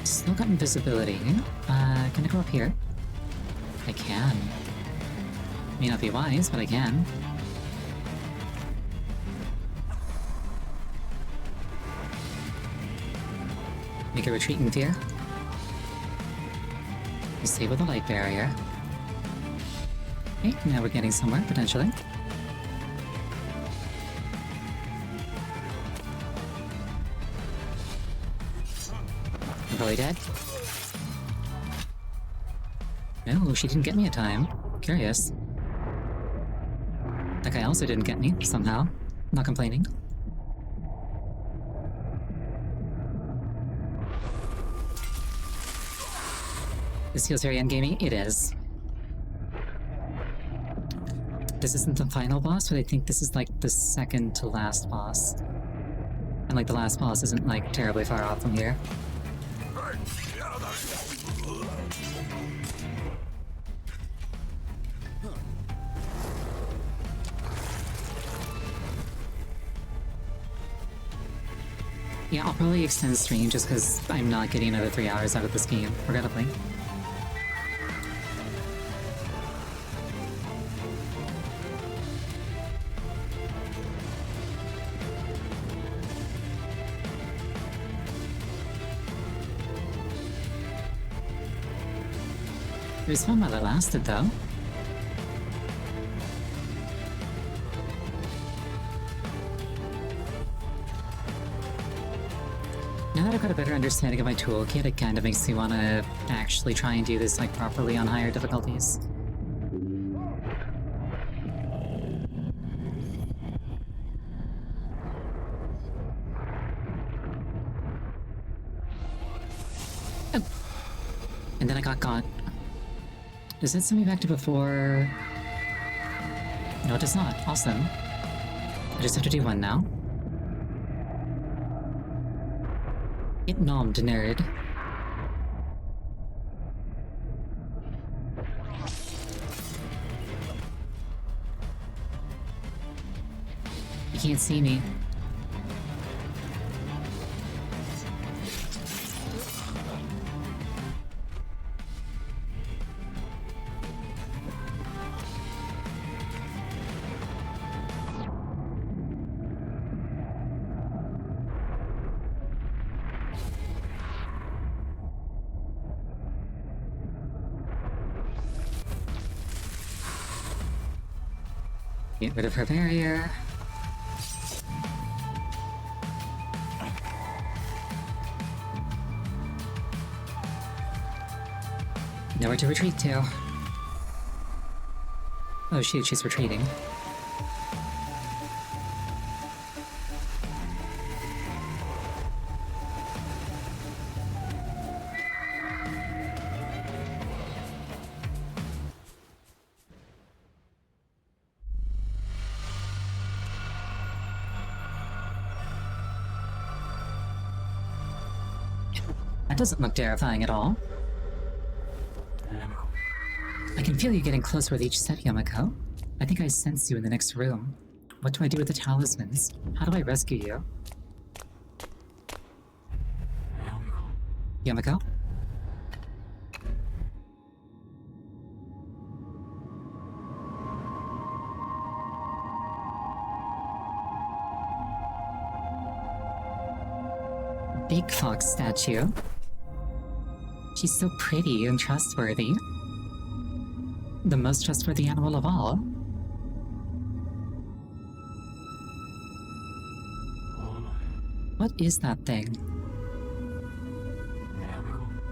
Still got invisibility. Can I go up here? I can. May not be wise, but I can. Make a retreat in fear. Disable the light barrier. Okay, now we're getting somewhere, potentially. I'm probably dead. No, she didn't get me a time. Curious. That guy also didn't get me, somehow. Not complaining. This feels very endgamey. It is. This isn't the final boss, but I think this is like the second to last boss. And like the last boss isn't like terribly far off from here. Yeah, I'll probably extend the stream just because I'm not getting another 3 hours out of this game, regrettably. It was fun while it lasted, though. Now that I've got a better understanding of my toolkit, it kind of makes me want to actually try and do this like properly on higher difficulties. Oh. And then I got caught. Does that send me back to before? No, it does not. Awesome. I just have to do one now. Get nommed, nerd. You can't see me. Get rid of her barrier. Nowhere to retreat to. Oh shoot, she's retreating. That doesn't look terrifying at all. I can feel you getting closer with each step, Yamako. I think I sense you in the next room. What do I do with the talismans? How do I rescue you? Yamako? big fox statue. She's so pretty and trustworthy. The most trustworthy animal of all. What is that thing?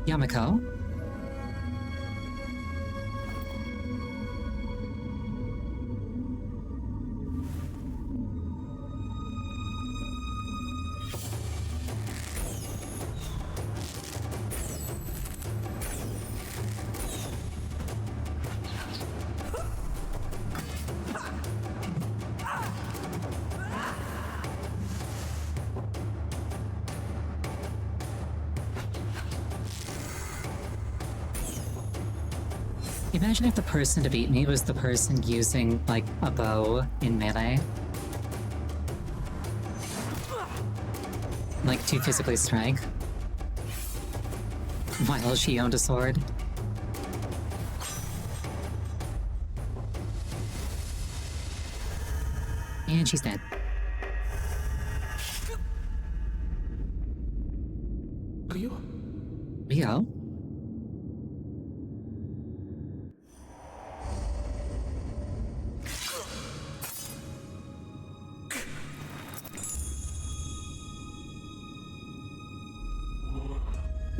Yamiko? Imagine if the person to beat me was the person using, like, a bow in melee. Like, to physically strike. While she owned a sword. And she's dead. Rio?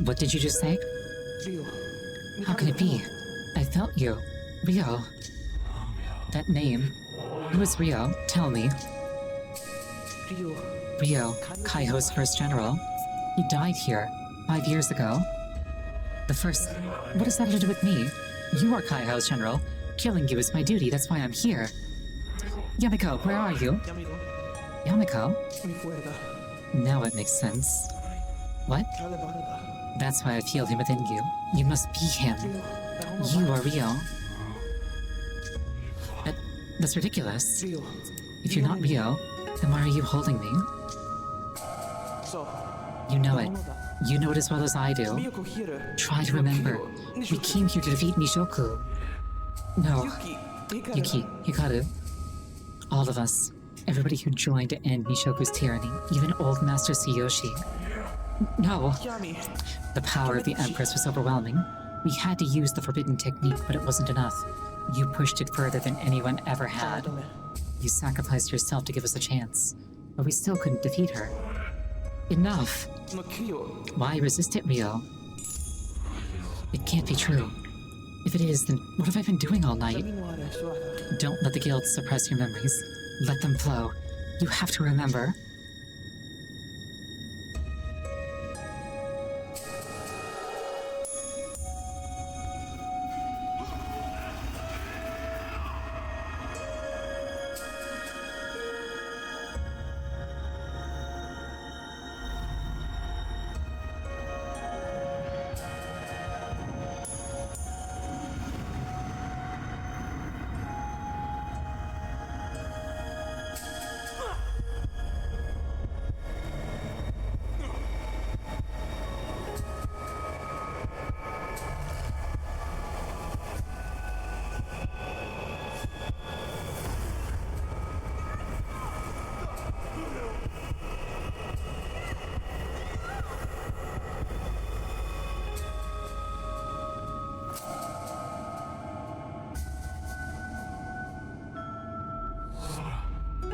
What did you just say? How can it be? I felt you. Rio. That name. Who is Rio? Tell me. Rio, Kaiho's first general. He died here 5 years ago. The first... What does that have to do with me? You are Kaiho's general. Killing you is my duty, that's why I'm here. Yamiko, where are you? Yamiko? Now it makes sense. What? That's why I feel him within you. You must be him. You are Rio. That's ridiculous. If you're not Rio, then why are you holding me? You know it. You know it as well as I do. Try to remember. We came here to defeat Mishoku. No. Yuki, Hikaru. All of us. Everybody who joined to end Mishoku's tyranny. Even old Master Tsuyoshi. No. The power of the Empress was overwhelming. We had to use the forbidden technique, but it wasn't enough. You pushed it further than anyone ever had. You sacrificed yourself to give us a chance, but we still couldn't defeat her. Enough! Why resist it, Rio? It can't be true. If it is, then what have I been doing all night? Don't let the guilt suppress your memories. Let them flow. You have to remember.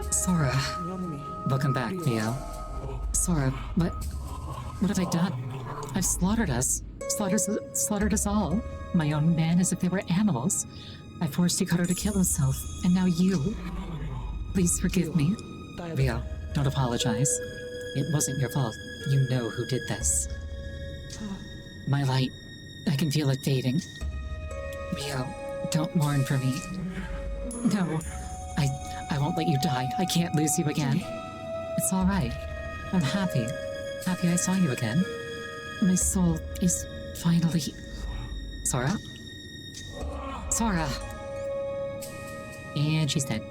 Sora. Welcome back, Rio. Sora, what have I done? I've slaughtered us. Slaughtered us all. My own men as if they were animals. I forced Hikaru to kill himself, and now you. Please forgive me. Rio, don't apologize. It wasn't your fault. You know who did this. My light, I can feel it fading. Rio, don't mourn for me. No, I won't let you die. I can't lose you again. It's all right. I'm happy. Happy I saw you again. My soul is finally... Sora? Sora! And she's dead.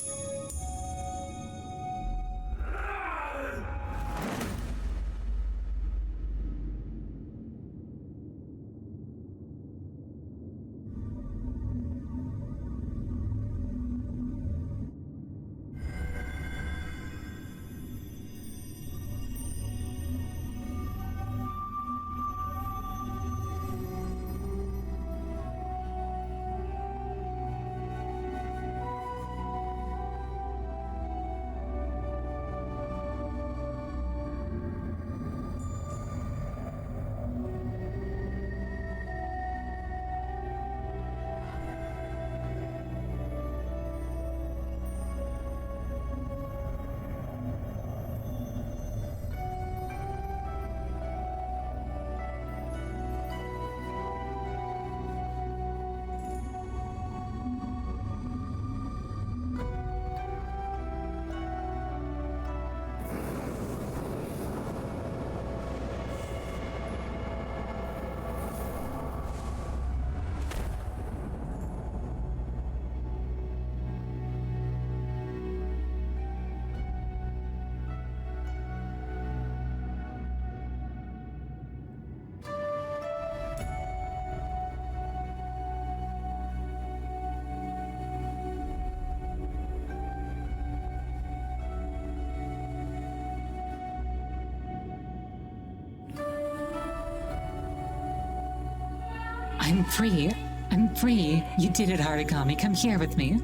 I'm free. I'm free. You did it, Aragami. Come here with me.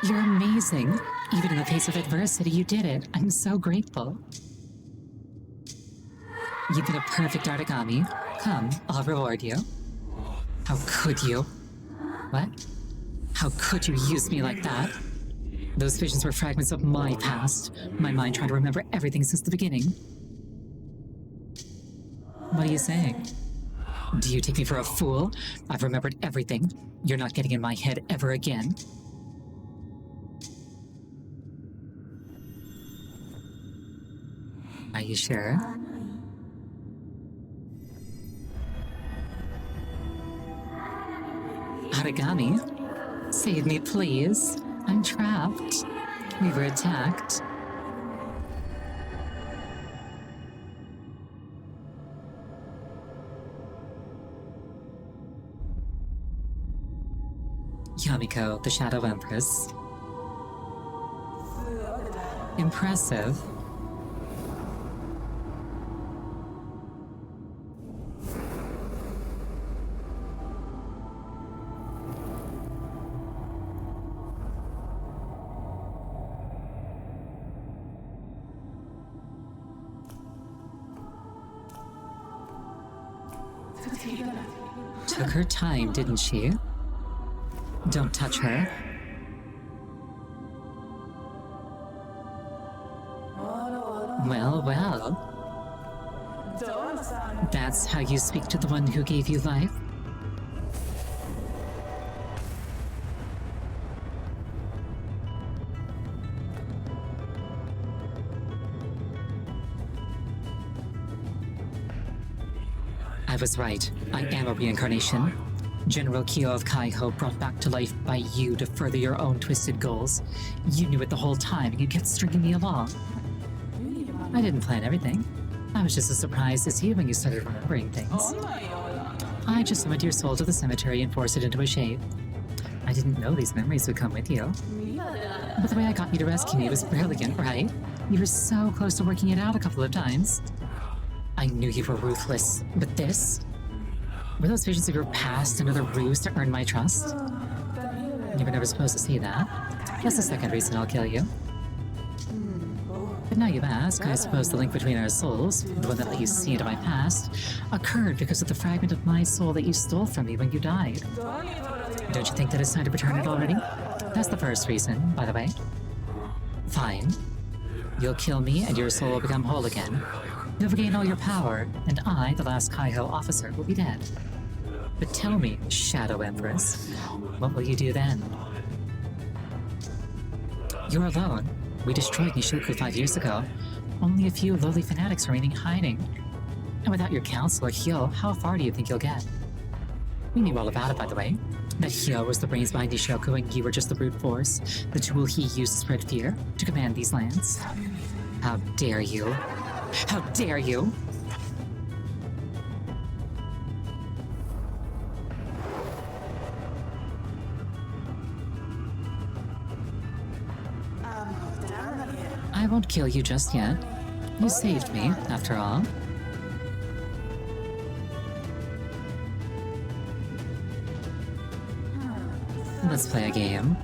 You're amazing. Even in the face of adversity, you did it. I'm so grateful. You've been a perfect Aragami. Come, I'll reward you. How could you? What? How could you use me like that? Those visions were fragments of my past. My mind trying to remember everything since the beginning. What are you saying? Do you take me for a fool? I've remembered everything. You're not getting in my head ever again. Are you sure? Aragami, save me, please. I'm trapped. We were attacked. Yamiko, the Shadow Empress. Impressive. Took her time, didn't she? Don't touch her. Well, well. That's how you speak to the one who gave you life? I was right. I am a reincarnation. General Kyo of Kaiho brought back to life by you to further your own twisted goals. You knew it the whole time and you kept stringing me along. I didn't plan everything. I was just as surprised as you when you started remembering things. I just summoned your soul to the cemetery and forced it into a shape. I didn't know these memories would come with you. But the way I got you to rescue me was brilliant, right? You were so close to working it out a couple of times. I knew you were ruthless, but this? Were those visions of your past another ruse to earn my trust? You were never supposed to see that. That's the second reason I'll kill you. But now you ask, I suppose the link between our souls, the one that let you see into my past, occurred because of the fragment of my soul that you stole from me when you died. Don't you think that it's time to return it already? That's the first reason, by the way. Fine. You'll kill me and your soul will become whole again. You'll regain all your power, and I, the last Kaiho officer, will be dead. But tell me, Shadow Empress, what will you do then? You're alone. We destroyed Nishoku 5 years ago. Only a few lowly fanatics remaining hiding. And without your counselor, Hyo, how far do you think you'll get? We knew all about it, by the way. That Hyo was the brains behind Nishoku and you were just the brute force, the tool he used to spread fear, to command these lands. How dare you? How dare you? I won't kill you just yet. You saved me, after all. Let's play a game.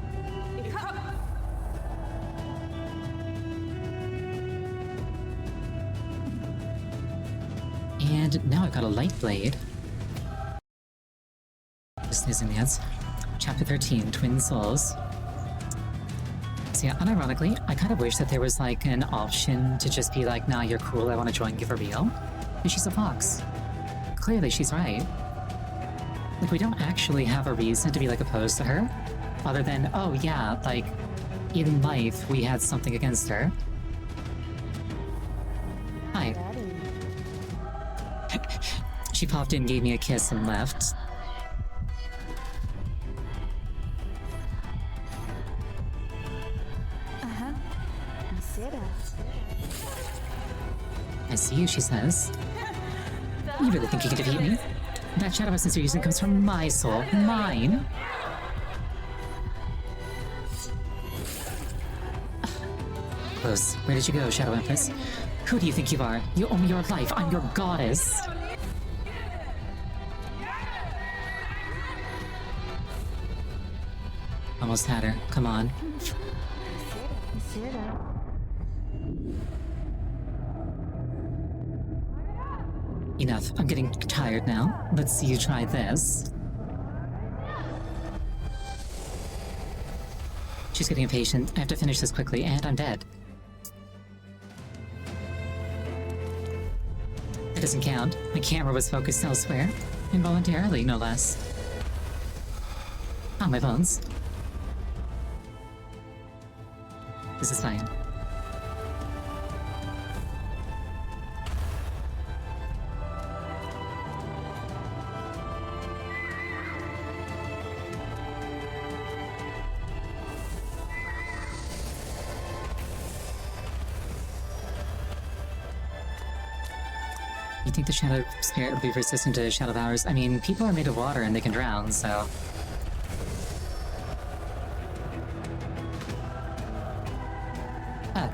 And now I've got a light blade. Just sneezing the ads. Chapter 13, Twin Souls. So yeah, unironically, I kind of wish that there was like an option to just be like, nah, you're cool, I want to join you for real. But she's a fox. Clearly she's right. Like, we don't actually have a reason to be like opposed to her. Other than, oh yeah, like, in life, we had something against her. Hi. She popped in, gave me a kiss, and left. I see you, she says. You really think you can defeat me? That shadow essence you're using comes from my soul. Mine! close. Where did you go, Shadow Empress? Who do you think you are? You owe me your life. I'm your goddess. Almost had her. Come on. Enough. I'm getting tired now. Let's see you try this. She's getting impatient. I have to finish this quickly, and I'm dead. It doesn't count. My camera was focused elsewhere. Involuntarily, no less. Ah, my bones. This is fine. You think the Shadow Spirit will be resistant to Shadow Powers? I mean, people are made of water and they can drown, so... Ah.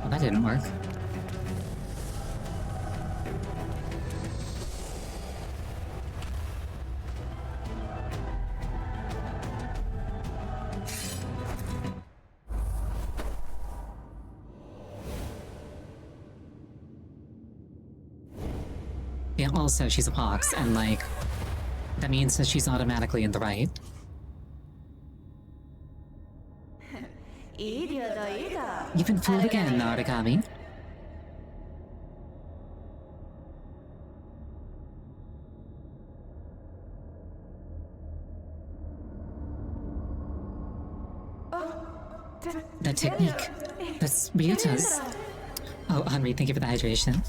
Well, that didn't work. Yeah, also, she's a pox, and like, that means that she's automatically in the right. You've been fooled again, Aragami. That technique. That's Ryuta's. Oh, Henry, thank you for the hydration.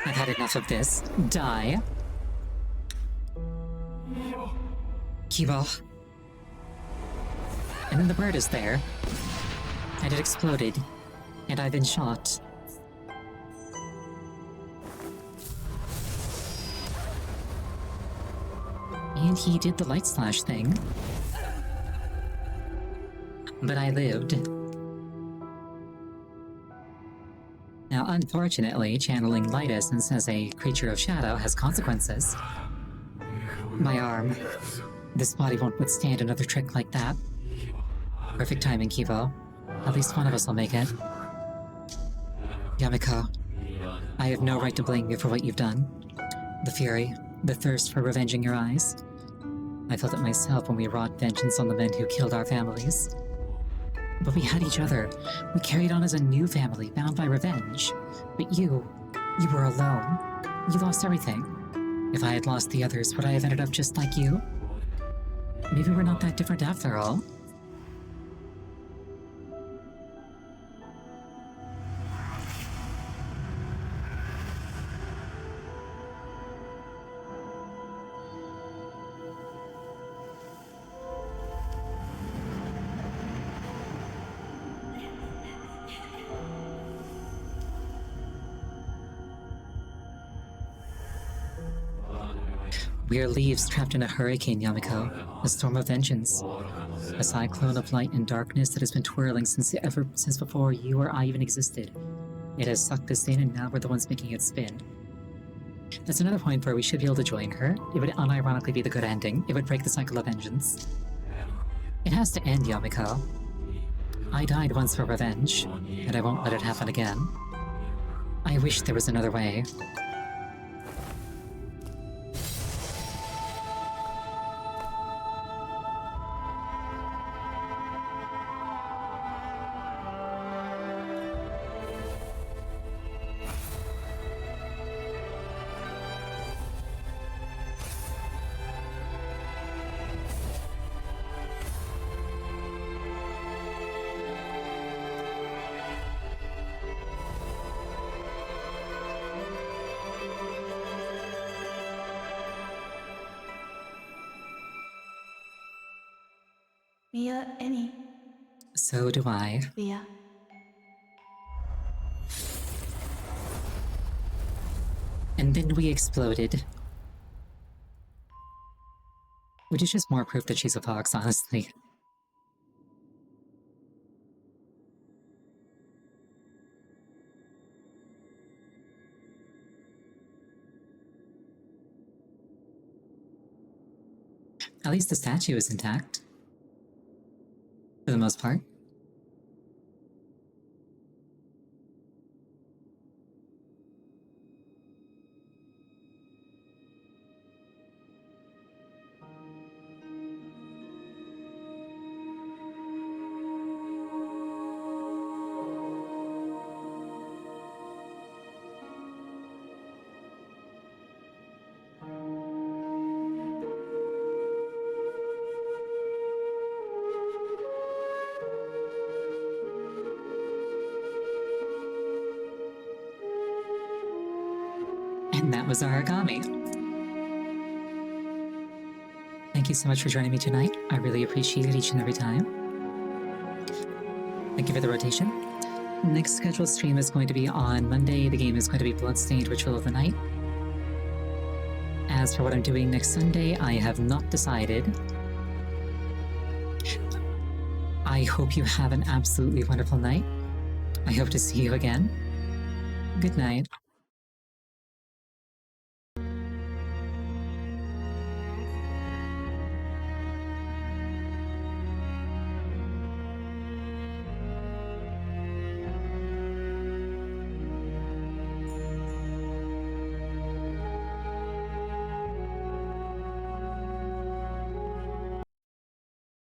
I've had enough of this. Die. Kibo. And then the bird is there. And it exploded. And I've been shot. And he did the light slash thing. But I lived. Now, unfortunately, channeling light essence as a creature of shadow has consequences. My arm. This body won't withstand another trick like that. Perfect timing, Kibo. At least one of us will make it. Yamiko, I have no right to blame you for what you've done. The fury, the thirst for revenge in your eyes. I felt it myself when we wrought vengeance on the men who killed our families. But we had each other. We carried on as a new family, bound by revenge. But you were alone. You lost everything. If I had lost the others, would I have ended up just like you? Maybe we're not that different after all. We are leaves trapped in a hurricane, Yamiko. A storm of vengeance. A cyclone of light and darkness that has been twirling since before you or I even existed. It has sucked us in, and now we're the ones making it spin. That's another point where we should be able to join her. It would unironically be the good ending. It would break the cycle of vengeance. It has to end, Yamiko. I died once for revenge, and I won't let it happen again. I wish there was another way. So do I. And then we exploded. Which is just more proof that she's a fox, honestly. At least the statue is intact. For the most part. And that was Aragami. Thank you so much for joining me tonight. I really appreciate it each and every time. Thank you for the rotation. Next scheduled stream is going to be on Monday. The game is going to be Bloodstained Ritual of the Night. As for what I'm doing next Sunday, I have not decided. I hope you have an absolutely wonderful night. I hope to see you again. Good night.